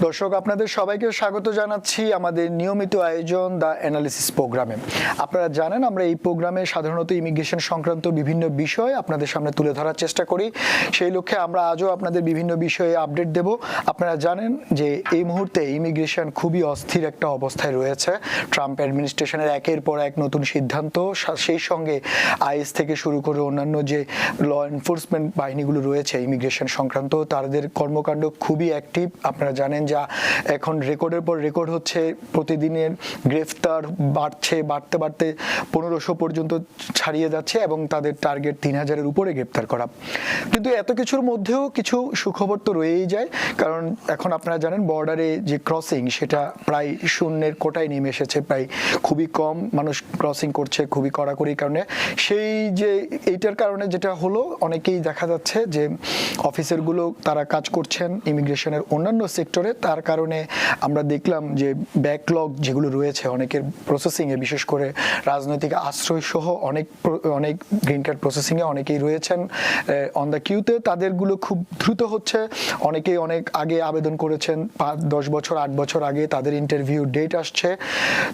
দর্শক আপনাদের সবাইকে স্বাগত জানাচ্ছি আমাদের নিয়মিত আয়োজন দ্য অ্যানালিসিস প্রোগ্রামে। আপনারা জানেন আমরা এই প্রোগ্রামে সাধারণত ইমিগ্রেশন সংক্রান্ত বিভিন্ন বিষয় আপনাদের সামনে তুলে ধরার চেষ্টা করি। সেই লক্ষ্যে আমরা আজও আপনাদের বিভিন্ন বিষয়ে আপডেট দেব। আপনারা জানেন যে এই মুহূর্তে ইমিগ্রেশন খুবই অস্থির একটা অবস্থায় রয়েছে। ট্রাম্প অ্যাডমিনিস্ট্রেশনের একের পর এক নতুন সিদ্ধান্ত, সেই সঙ্গে আইএস থেকে শুরু করে অন্যান্য যে ল এনফোর্সমেন্ট বাহিনীগুলো রয়েছে ইমিগ্রেশন সংক্রান্ত, তাদের কর্মকাণ্ড খুবই অ্যাক্টিভ। আপনারা জানেন যা এখন রেকর্ডের পর রেকর্ড হচ্ছে, প্রতিদিনের গ্রেফতার বাড়তে 1500 পর্যন্ত ছাড়িয়ে যাচ্ছে এবং তাদের টার্গেট 3000-এর উপরে গ্রেফতার করা। কিন্তু এত কিছুর মধ্যেও কিছু সুখবর তো রয়েই যায়, কারণ এখন আপনারা জানেন বর্ডারে যে ক্রসিং সেটা প্রায় শূন্যের কোটায় নেমে এসেছে। প্রায় খুবই কম মানুষ ক্রসিং করছে খুবই কড়াকড়ির কারণে। সেই যে এইটার কারণে যেটা হলো, অনেকেই দেখা যাচ্ছে যে অফিসারগুলো তারা কাজ করছেন ইমিগ্রেশনের অন্যান্য সেক্টরে, তার কারণে আমরা দেখলাম যে ব্যাকলগ যেগুলো রয়েছে অনেকের প্রসেসিংয়ে, বিশেষ করে রাজনৈতিক আশ্রয় সহ অনেক গ্রিন কার্ড প্রসেসিংয়ে অনেকেই রয়েছেন অন দ্য কিউতে, তাদেরগুলো খুব দ্রুত হচ্ছে। অনেকেই অনেক আগে আবেদন করেছেন, 5-10 বছর 8 বছর আগে, তাদের ইন্টারভিউ ডেট আসছে।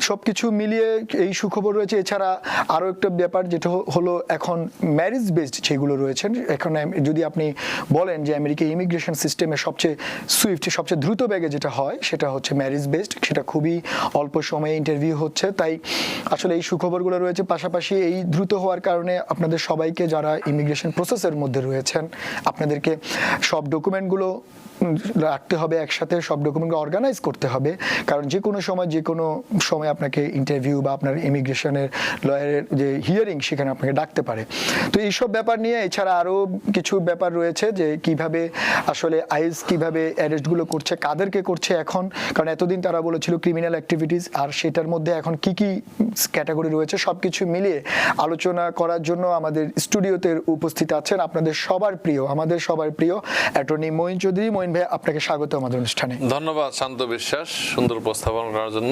সব কিছু মিলিয়ে এই সুখবর রয়েছে। এছাড়া আরও একটা ব্যাপার যেটা হলো, এখন ম্যারেজ বেসড যেগুলো রয়েছেন, এখানে যদি আপনি বলেন যে আমেরিকা ইমিগ্রেশন সিস্টেমে সবচেয়ে সুইফট, সবচেয়ে দ্রুত ব্যাগে যেটা হয় সেটা হচ্ছে ম্যারেজ বেসড, সেটা খুবই অল্প সময়ে ইন্টারভিউ হচ্ছে। তাই আসলে এই সুখবরগুলো রয়েছে। পাশাপাশি এই দ্রুত হওয়ার কারণে আপনাদের সবাইকে যারা ইমিগ্রেশন প্রসেসের মধ্যে রয়েছেন, আপনাদেরকে সব ডকুমেন্টগুলো রাখতে হবে একসাথে, সব ডকুমেন্টগুলো অর্গানাইজ করতে হবে, কারণ যে কোনো সময় আপনাকে ইন্টারভিউ বা আপনার ইমিগ্রেশনের লয়ারের যে হিয়ারিং সেখানে আপনাকে ডাকতে পারে। তো এইসব ব্যাপার নিয়ে এছাড়া আরও কিছু ব্যাপার রয়েছে, যে কিভাবে আসলে আইএস কিভাবে অ্যারেস্টগুলো করছে, কাদেরকে করছে এখন, কারণ এতদিন তারা বলেছিল ক্রিমিনাল অ্যাক্টিভিটিস, আর সেটার মধ্যে এখন কি কি ক্যাটাগরি রয়েছে সব কিছু মিলিয়ে আলোচনা করার জন্য আমাদের স্টুডিওতে উপস্থিত আছেন আমাদের সবার প্রিয় অ্যাটর্নি মঈন চৌধুরী। মঈন ভাই, আপনাকে স্বাগত আমাদের অনুষ্ঠানে। ধন্যবাদ শান্ত বিশ্বাস, সুন্দর উপস্থাপন করার জন্য।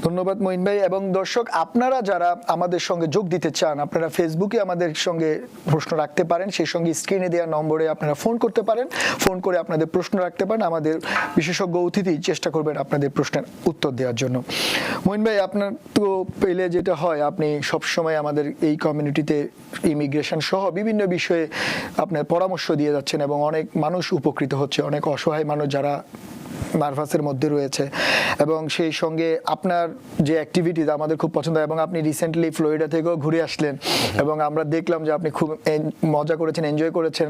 ধন্যবাদ মঈন ভাই। এবং দর্শক আপনারা যারা আমাদের সঙ্গে যোগ দিতে চান, আপনারা ফেসবুকে আমাদের সঙ্গে প্রশ্ন রাখতে পারেন, সেই সঙ্গে স্ক্রিনে দেওয়া নম্বরে আপনারা ফোন করতে পারেন, ফোন করে আপনাদের প্রশ্ন রাখতে পারেন। আমাদের বিশেষজ্ঞ অতিথি চেষ্টা করবেন আপনাদের প্রশ্নের উত্তর দেওয়ার জন্য। মঈন ভাই, আপনার তো পেলে যেটা হয়, আপনি সবসময় আমাদের এই কমিউনিটিতে ইমিগ্রেশন সহ বিভিন্ন বিষয়ে আপনার পরামর্শ দিয়ে যাচ্ছেন এবং অনেক মানুষ উপকৃত হচ্ছে, অনেক অসহায় মানুষ যারা নার্ভাসের মধ্যে রয়েছে, এবং সেই সঙ্গে আপনার যে অ্যাক্টিভিটিস আমাদের খুব পছন্দ। এবং আপনি রিসেন্টলি ফ্লোরিডা থেকেও ঘুরে আসলেন এবং আমরা দেখলাম যে আপনি খুব মজা করেছেন, এনজয় করেছেন।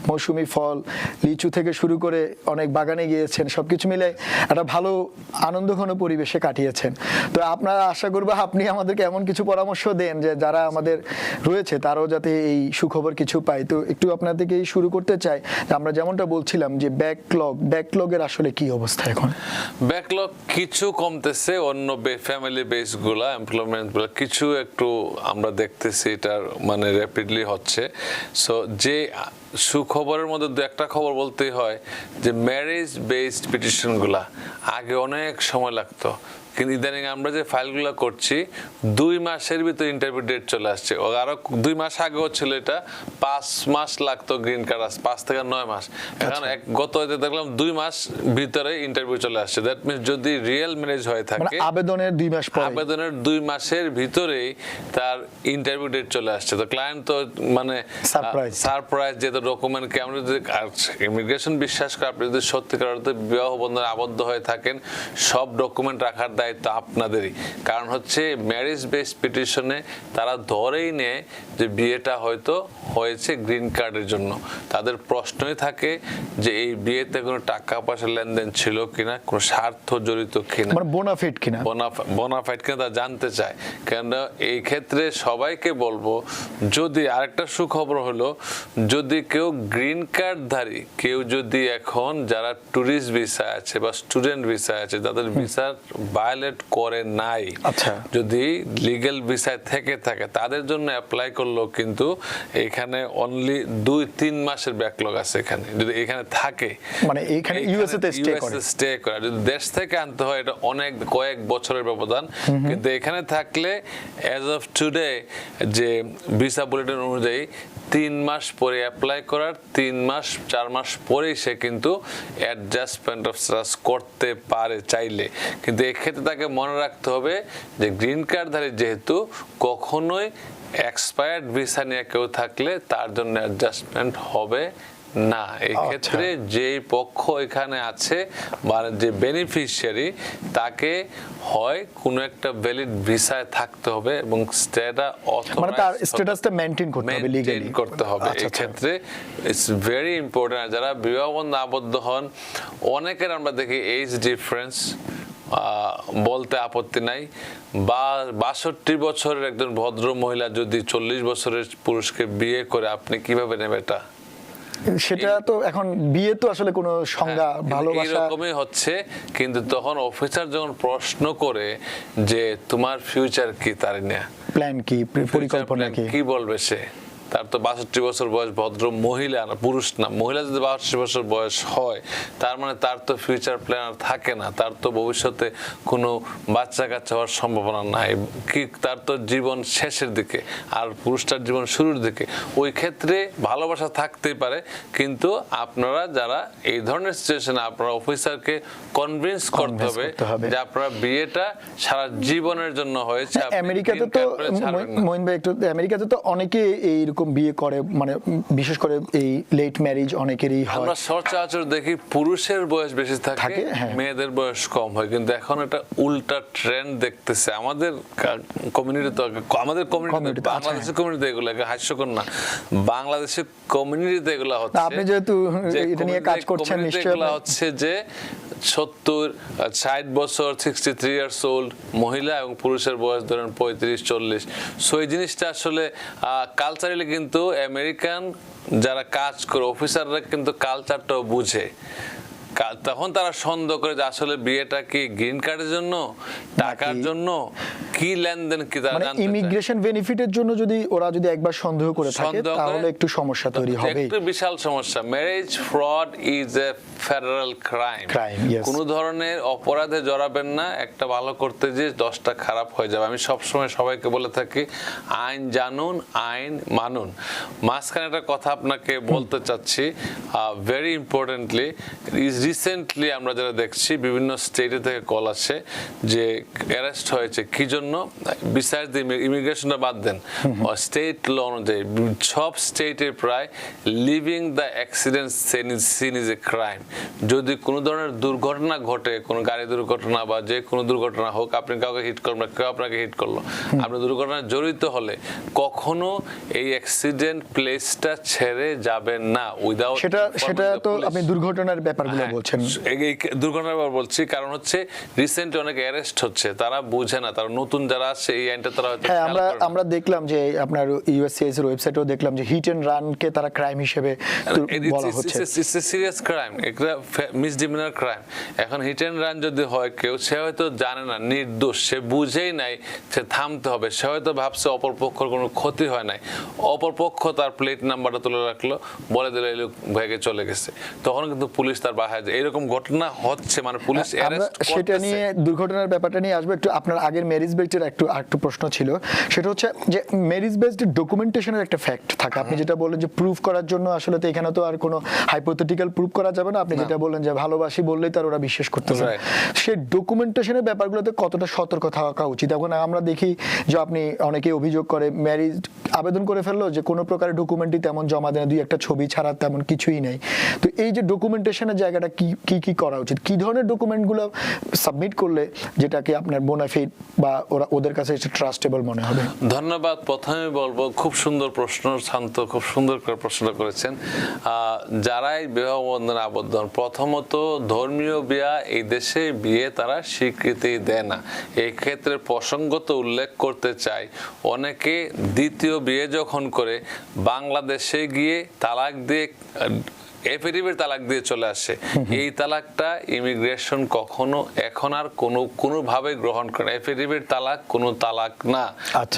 মৌসুমি ফল, লিচু থেকে শুরু করে অনেক বাগানে গিয়েছেন, সবকিছু মিলে একটা ভালো আনন্দঘন পরিবেশে কাটিয়েছেন। তো আপনারা আশা করবো আপনি আমাদেরকে এমন কিছু পরামর্শ দেন যে যারা আমাদের রয়েছে তারাও যাতে এই সুখবর কিছু পায়। তো একটু আপনার থেকেই শুরু করতে চাই, আমরা যেমনটা বলছিলাম যে ব্যাকলগের আসলে কি অবস্থা এখন? ব্যাকলগ কিছু কমতেছে, অন্য ফ্যামিলি বেস গুলা, এমপ্লয়মেন্ট গুলা কিছু একটু আমরা দেখতেছি, এটার মানে র্যাপিডলি হচ্ছে। সো যে সুখবরের মধ্যে দু একটা খবর বলতেই হয় যে ম্যারেজ বেসড পিটিশন গুলা আগে অনেক সময় লাগতো, কিন্তু ইদানিং আমরা যে ফাইলগুলো করছি 2 মাসের ভিতরে ইন্টারভিউ ডেট চলে আসছে। আরো 2 মাস আগেও ছিল এটা 5 মাস লাগতো গ্রিন কার্ড, 5 থেকে 9 মাস। এখন গত দেখলাম 2 মাস ভিতরে ইন্টারভিউ চলে আসছে। দ্যাট মিনস যদি রিয়েল ম্যারেজ হয়ে থাকে আবেদনের 2 মাস পরে, আবেদনের 2 মাসের ভিতরেই তার ইন্টারভিউ ডেট চলে আসছে। তো ক্লায়েন্ট তো মানে সারপ্রাইজ, যেহেতু ডকুমেন্ট কে আমরা যদি ইমিগ্রেশন বিশ্বাস করে আপনি যদি সত্যিকার অর্থে বিবাহ বন্ধনে আবদ্ধ হয়ে থাকেন, সব ডকুমেন্ট রাখার দায়িত্ব আপনাদেরই। কারণ হচ্ছে ম্যারেজ বেসড পিটিশনে তারা ধরেই নেয় যে বিয়েটা হয়তো হয়েছে গ্রিন কার্ডের জন্য। তাদের প্রশ্নই থাকে যে এই বিয়েতে কোনো টাকা পয়সা লেনদেন ছিল কিনা, কোনো স্বার্থ জড়িত কিনা, বোনাফাইড কিনা তারা জানতে চায়। কেন এই ক্ষেত্রে সবাইকে বলবো, যদি আরেকটা সুখবর হলো, যদি কেউ গ্রিন কার্ডধারী কেউ যদি এখন যারা ট্যুরিস্ট ভিসা আছে বা স্টুডেন্ট ভিসা আছে, তাদের ভিসার ভায়োলেট করে নাই, যদি লিগ্যাল ভিসায় থেকে থাকে, তাদের জন্য অ্যাপ্লাই করলেও কিন্তু এখানে অনলি 2-3 মাসের ব্যাকলগ আছে। এখানে যদি এখানে থাকে, মানে এখানে ইউএসএ তে স্টে করে, যদি দেশ থেকে আনতে হয় এটা অনেক কয়েক বছরের ব্যবধান। কিন্তু এখানে থাকলে অ্যাজ অফ টুডে যে ভিসা বুলেটিন অনুযায়ী 3 মাস পরে অ্যাপ্লাই করার 4 মাস পরেই সে কিন্তু অ্যাডজাস্টমেন্ট অফ স্ট্যাটাস করতে পারে চাইলে। কিন্তু এক্ষেত্রে তাকে মনে রাখতে হবে যে গ্রিন কার্ডধারী যেহেতু কখনোই এক্সপায়ার্ড ভিসা নিয়ে কেউ থাকলে তার জন্য অ্যাডজাস্টমেন্ট হবে না। এই ক্ষেত্রে যেই পক্ষ এখানে আছে মানে যে বেনিফিশিয়ারি তাকে হয় কোনো একটা ভ্যালিড ভিসায় থাকতে হবে এবং সেটা মানে তার স্ট্যাটাসটা মেইনটেইন করতে হবে, লিগ্যালি করতে হবে। এই ক্ষেত্রে ইটস ভেরি ইম্পর্টেন্ট। যারা বিবাহ বন্ধনে আবদ্ধ হন অনেকের আমরা দেখি এজ ডিফারেন্স, বলতে আপত্তি নাই, বা 62 বছরের একজন ভদ্র মহিলা যদি 40 বছরের পুরুষকে বিয়ে করে আপনি কিভাবে নেবেন এটা? সেটা তো এখন বিয়ে তো আসলে কোনো সংজ্ঞা, ভালোবাসা এরকমই হচ্ছে। কিন্তু তখন অফিসার যখন প্রশ্ন করে যে তোমার ফিউচার কি, তার নিয়ে প্ল্যান কি, পরিকল্পনা কি বলবে সে? তার তো 62 বছর বয়স, ভদ্র মহিলা না, পুরুষ না, মহিলা যদি 62 বছর বয়স হয় তার মানে তার তো ফিউচার প্ল্যান আর থাকে না, তার তো ভবিষ্যতে কোনো বাচ্চা কাচ্চা হওয়ার সম্ভাবনা নাই, কি তার তো জীবন শেষের দিকে আর পুরুষটার জীবন শুরুর দিকে। ওই ক্ষেত্রে ভালোবাসা থাকতেই পারে, কিন্তু আপনারা যারা এই ধরনের সিচুয়েশনে আপনারা অফিসারকে কনভিন্স করতে হবে যে আপনারা বিয়েটা সারা জীবনের জন্য হয়েছে। আমেরিকাতে তো মহিন ভাই একটু, আমেরিকাতে তো অনেকে এইরকম বিয়ে করে, মানে বিশেষ করে এই লেট ম্যারেজ অনেকেরই হয়। আমরা সচরাচর দেখি পুরুষের বয়স বেশি থাকে, মেয়েদের বয়স কম হয়, কিন্তু এখন এটা উল্টা ট্রেন্ড দেখতেছে আমাদের কমিউনিটিতে। আমাদের কমিউনিটি, বাংলাদেশের কমিউনিটিতে এগুলো হাস্যকর না, বাংলাদেশের কমিউনিটিতে এগুলো হচ্ছে। আপনি যেহেতু এটা নিয়ে কাজ করছেন নিশ্চয়ই এগুলো হচ্ছে যে 60 বছর 63 ইয়ার্স ওল্ড মহিলা এবং পুরুষের বয়স ধরেন 35-40। সো এই জিনিসটা আসলে কালচারালি কিন্তু আমেরিকান যারা কাজ করে অফিসাররা কিন্তু কালচারটাও বুঝে। তখন তারা সন্দেহ করে যে আসলে বিয়েটা কি গ্রিন কার্ডের জন্য, টাকার জন্য, কি লেনদেন কি তারা জানতে চায়। ইমিগ্রেশন বেনিফিটের জন্য যদি ওরা যদি একবার সন্দেহ করে থাকে তাহলে একটু সমস্যা তৈরি হবে, একটু বিশাল সমস্যা। Marriage fraud is a federal crime. কোনো ধরনের অপরাধে জড়াবেন না, একটা ভালো করতে যে 10টা খারাপ হয়ে যাবে। আমি সবসময় সবাইকে বলে থাকি আইন জানুন, আইন মানুন। মাঝখানে একটা কথা আপনাকে বলতে চাচ্ছি, ভেরি ইম্পর্টেন্টলি, রিসেন্টলি আমরা যারা দেখছি বিভিন্ন স্টেটে থেকে কল আসে যে অ্যারেস্ট হয়েছে কি জন্য, বিসাইড দি ইমিগ্রেশনটা বাদ দেন, স্টেট ল অনুযায়ী সব স্টেটে প্রায় leaving the accident scene is a crime. যদি কোনো ধরনের দুর্ঘটনা ঘটে, কোনো গাড়ি দুর্ঘটনা বা যে কোনো দুর্ঘটনা হোক, আপনি কাউকে হিট করবেন, কেউ আপনাকে হিট করলো, আপনি দুর্ঘটনায় জড়িত হলে কখনো এই অ্যাক্সিডেন্ট প্লেসটা ছেড়ে যাবেন না উইদাউট। সেটা তো আপনি দুর্ঘটনার ব্যাপারগুলো বলছেন। এই দুর্ঘটনার ব্যাপার বলছি কারণ হচ্ছে রিসেন্টলি অনেক অ্যারেস্ট হচ্ছে, তারা বুঝে না, তারা নতুন যারা আছে এই আইনটা তারা হয়তো। আমরা দেখলাম যে আপনার ইউএসসিআইএস এর ওয়েবসাইটেও দেখলাম যে হিট এন্ড রান কে তারা ক্রাইম হিসেবে বলা হচ্ছে। ইটস এ সিরিয়াস ক্রাইম, একটা মিসডিমিনার ক্রাইম। এখন হিট এন্ড রান যদি হয় কেউ, সে হয়তো জানে না, নির্দোষ, সে বুঝেই নাই সে থামতে হবে, সে হয়তো ভাবছে অপর পক্ষের কোনো ক্ষতি হয় নাই, অপর পক্ষ তার প্লেট নাম্বারটা তুলে রাখলো, বলে দিল এই লোক ভেগে চলে গেছে, তখন কিন্তু পুলিশ তার বাসায় যায়। এরকম ঘটনা হচ্ছে, মানে পুলিশ অ্যারেস্ট করতেছে। সেটা নিয়ে দুর্ঘটনার ব্যাপারটা নিয়ে আসবে একটু। আপনার আগের ম্যারেজ বেসড একটু প্রশ্ন ছিল, সেটা হচ্ছে যে ম্যারেজ বেসড ডকুমেন্টেশনের একটা ফ্যাক্ট থাকে। আপনি যেটা বললেন যে প্রুফ করার জন্য আসলে তো এখানে তো আর কোনো হাইপোথেটিক্যাল প্রুফ করা যাবে না। আপনি যেটা বললেন যে ভালোবাসি বললেই তার ওরা বিশ্বাস করতেছে, সেই ডকুমেন্টেশনের ব্যাপারগুলোতে কতটা সতর্ক থাকা উচিত? এখন আমরা দেখি যে আপনি অনেকে অভিযোগ করে ম্যারেজ আবেদন করে ফেললো যে কোনো প্রকারের ডকুমেন্টই তেমন জমা দেয়, দুই একটা ছবি ছাড়া তেমন কিছুই নেই। তো এই যে ডকুমেন্টেশনের জায়গাটা কি কি করা উচিত, কি ধরনের ডকুমেন্টগুলো সাবমিট করলে যেটাকে আপনার বোনাফিড বা ওদের কাছে ট্রাস্টেবল মনে হবে? ধন্যবাদ। প্রথমে বলবো খুব সুন্দর প্রশ্ন, শান্ত, খুব সুন্দর করে প্রশ্ন করেছেন। যারাই বিবাহ বন্ধনে আবদ্ধ হন, প্রথমত ধর্মীয় বিয়ে এই দেশে বিয়ে তারা স্বীকৃতি দেয় না। এই ক্ষেত্রে প্রসঙ্গত উল্লেখ করতে চাই, অনেকে দ্বিতীয় বিয়ে যখন করে বাংলাদেশে গিয়ে তালাক দিয়ে এফিডেভিট তালাক দিয়ে চলে আসে, এই তালাকটা ইমিগ্রেশন কখনো এখন আর কোনোভাবে গ্রহণ করে না। এফিডেভিট তালাক কোনো তালাক না।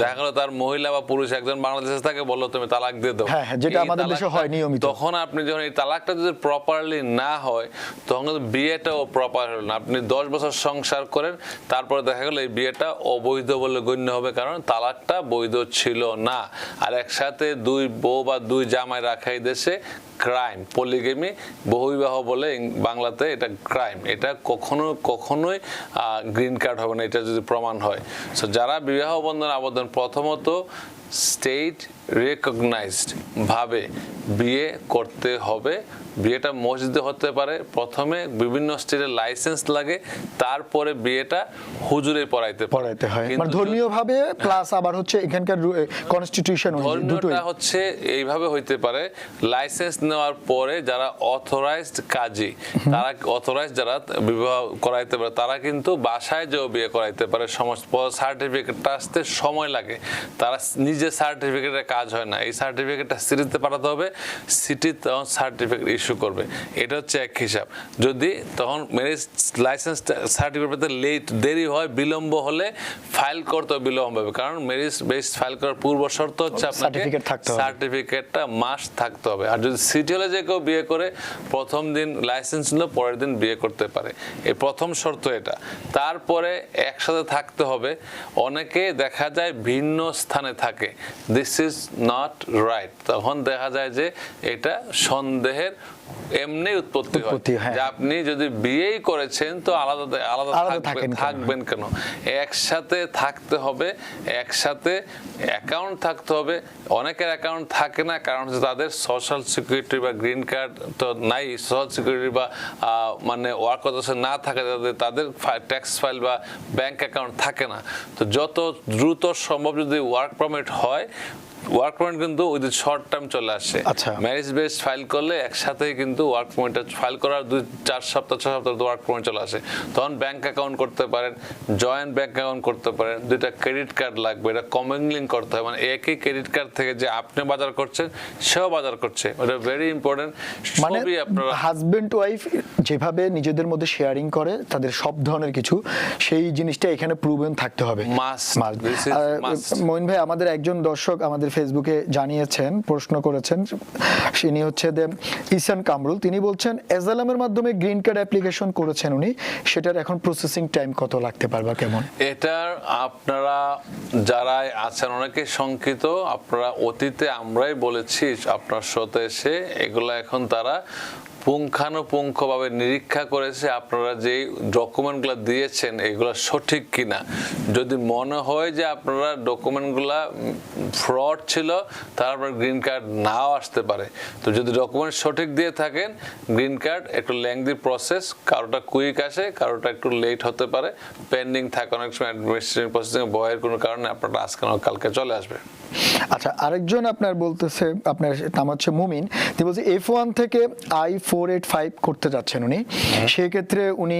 দেখা গেল তার মহিলা বা পুরুষ একজন বাংলাদেশে থাকে, বললো তুমি তালাক দিয়ে দাও, যেটা আমাদের দেশে হয় নিয়মিত। তখন আপনি যখন এই তালাকটা যদি প্রপারলি না হয় তখন কিন্তু বিয়েটাও প্রপার হলো না। আপনি 10 বছর সংসার করেন, তারপরে দেখা গেল এই বিয়েটা অবৈধ বলে গণ্য হবে, কারণ তালাকটা বৈধ ছিল না। আর একসাথে 2 বউ বা 2 জামাই রাখা এই দেশে ক্রাইম। পলিগেমি, বহুবিবাহ বলে বাংলাতে, এটা ক্রাইম। এটা কখনোই গ্রিন কার্ড হবে না, এটা যদি প্রমাণ হয়। সো যারা বিবাহ বন্ধনে আবেদন, প্রথমত স্টেট রেকগনাইজড ভাবে বিয়ে করতে হবে। বিয়েটা মসজিদে হতে পারে, প্রথমে বিভিন্ন স্টেটের লাইসেন্স লাগে, তারপরে বিয়েটা হুজুরে পড়াইতে হয়, মানে ধর্মীয় ভাবে প্লাস আবার হচ্ছে এখানকার কনস্টিটিউশন ধর্মীয়টা হচ্ছে এইভাবে হইতে পারে। লাইসেন্স নেওয়ার পরে যারা অথরাইজড কাজী, তারা অথরাইজড যারা বিবাহ করাইতে পারে, তারা কিন্তু বাসায় যেও বিয়ে করাইতে পারে। সমস্ত সার্টিফিকেটটা আসতে সময় লাগে, তারা নিজে সার্টিফিকেটের কাজ হয় না। এই সার্টিফিকেটটা সিটিতে পাঠাতে হবে, সিটি তখন সার্টিফিকেট ইস্যু করবে। এটা হচ্ছে এক হিসাব। যদি তখন ম্যারেজ লাইসেন্স সার্টিফিকেট পেতে দেরি হয়, বিলম্ব হলে ফাইল করতে বিলম্ব হবে, কারণ ম্যারেজ বেস ফাইল করার পূর্ব শর্ত হচ্ছে আপনাকে সার্টিফিকেটটা মাস্ট থাকতে হবে। আর যদি সিটি হলে যে কেউ বিয়ে করে, প্রথম দিন লাইসেন্স নিল, পরের দিন বিয়ে করতে পারে, এই প্রথম শর্ত এটা। তারপরে একসাথে থাকতে হবে। অনেকে দেখা যায় ভিন্ন স্থানে থাকে, দিস ইজ নট রাইট। তখন দেখা যায় যে এটা সন্দেহের এমনি উৎপত্তি হয় যে আপনি যদি বিয়েই করেছেন তো আলাদা থাকবেন কেন? একসাথে থাকতে হবে, একসাথে অ্যাকাউন্ট থাকতে হবে। অনেকের অ্যাকাউন্ট থাকে না, কারণ হচ্ছে তাদের সোশ্যাল সিকিউরিটি বা গ্রিন কার্ড তো নাই, সোশ্যাল সিকিউরিটি বা মানে ওয়ার্ক অথরাইজেশন না থাকে, তাদের ট্যাক্স ফাইল বা ব্যাংক অ্যাকাউন্ট থাকে না। তো যত দ্রুত সম্ভব যদি ওয়ার্ক পারমিট হয়, ওয়ার্ক পারমিট কিন্তু উইথ শর্ট টার্ম চলে আসে। ম্যারেজ বেস ফাইল করলে একসাথেই কিন্তু ওয়ার্ক পারমিটটা ফাইল করার 2-4 সপ্তাহ 6 সপ্তাহ ওয়ার্ক পারমিট চলে আসে। তখন ব্যাংক অ্যাকাউন্ট করতে পারেন, জয়েন্ট ব্যাংক অ্যাকাউন্ট করতে পারেন, 2টা ক্রেডিট কার্ড লাগবে, এটা কমিংলিং করতে হয়, মানে একই ক্রেডিট কার্ড থেকে যে আপনি বাজার করছেন সেও বাজার করছে, এটা ভেরি ইম্পর্টেন্ট। মানে হাজবেন্ড ওয়াইফ যেভাবে নিজেদের মধ্যে শেয়ারিং করে তাদের সব ধরনের কিছু, সেই জিনিসটা এখানে প্রুভেন থাকতে হবে। মঈন ভাই, আমাদের একজন দর্শক আমাদের ফেসবুকে জানিয়েছেন, প্রশ্ন করেছেন, তিনি হচ্ছে ইসান কামরুল। তিনি বলছেন এজালামের মাধ্যমে গ্রিন কার্ড অ্যাপ্লিকেশন করেছেন উনি, সেটার এখন প্রসেসিং টাইম কত লাগতে পারবে কেমন? এটার আপনারা যারা আছেন অনেকে শঙ্কিত, আপনারা অতীতে আমরাই বলেছি আপনার সাথে এসে, এগুলা এখন তারা পুঙ্খানুপুঙ্খভাবে নিরীক্ষা করেছে আপনারা যে ডকুমেন্টগুলো দিয়েছেন এগুলো সঠিক কিনা। যদি মনে হয় যে আপনারা ডকুমেন্টগুলো ফ্রড ছিল, তারপর গ্রিন কার্ড নাও আসতে পারে। তো যদি ডকুমেন্ট সঠিক দিয়ে থাকেন, গ্রিন কার্ড একটু লেংদি প্রসেস, কারোটা কুইক আসে, কারোটা একটু লেট হতে পারে, পেন্ডিং থাকে অনেক সময় অ্যাডমিনিস্ট্রেটিভ প্রসেসিং বয়ের কোনো কারণে আপনারা আজকে না কালকে চলে আসবে। আচ্ছা, আরেকজন আপনার বলতেছে, আপনার নাম হচ্ছে মুমিন, তিনি বলছে F1 থেকে I-485 করতে যাচ্ছেন উনি, সেই ক্ষেত্রে উনি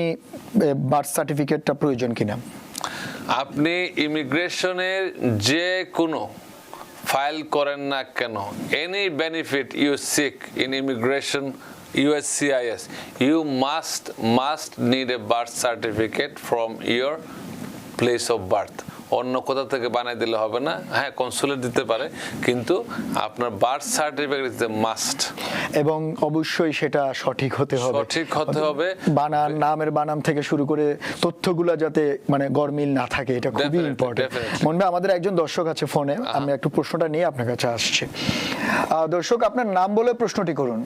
বার্থ সার্টিফিকেটটা প্রয়োজন কিনা? আপনি ইমিগ্রেশনের যে কোনো ফাইল করেন না কেন, any benefit you seek in immigration USCIS, you must need a birth certificate from your place of birth. অন্য কোথা থেকে বানাই দিলে হবে না। হ্যাঁ, কনসুলেট দিতে পারে, কিন্তু আপনার বার্থ সার্টিফিকেট ইজ মাস্ট, এবং অবশ্যই সেটা সঠিক হতে হবে। বানান, নামের বানান থেকে শুরু করে তথ্যগুলো যাতে মানে গরমিল না থাকে, এটা খুবই ইম্পর্টেন্ট। মনে হয় আমাদের একজন দর্শক আছে ফোনে, আমি একটু প্রশ্নটা নিয়ে আপনার কাছে আসছি। দর্শক, আপনার নাম বলে প্রশ্নটি করুন।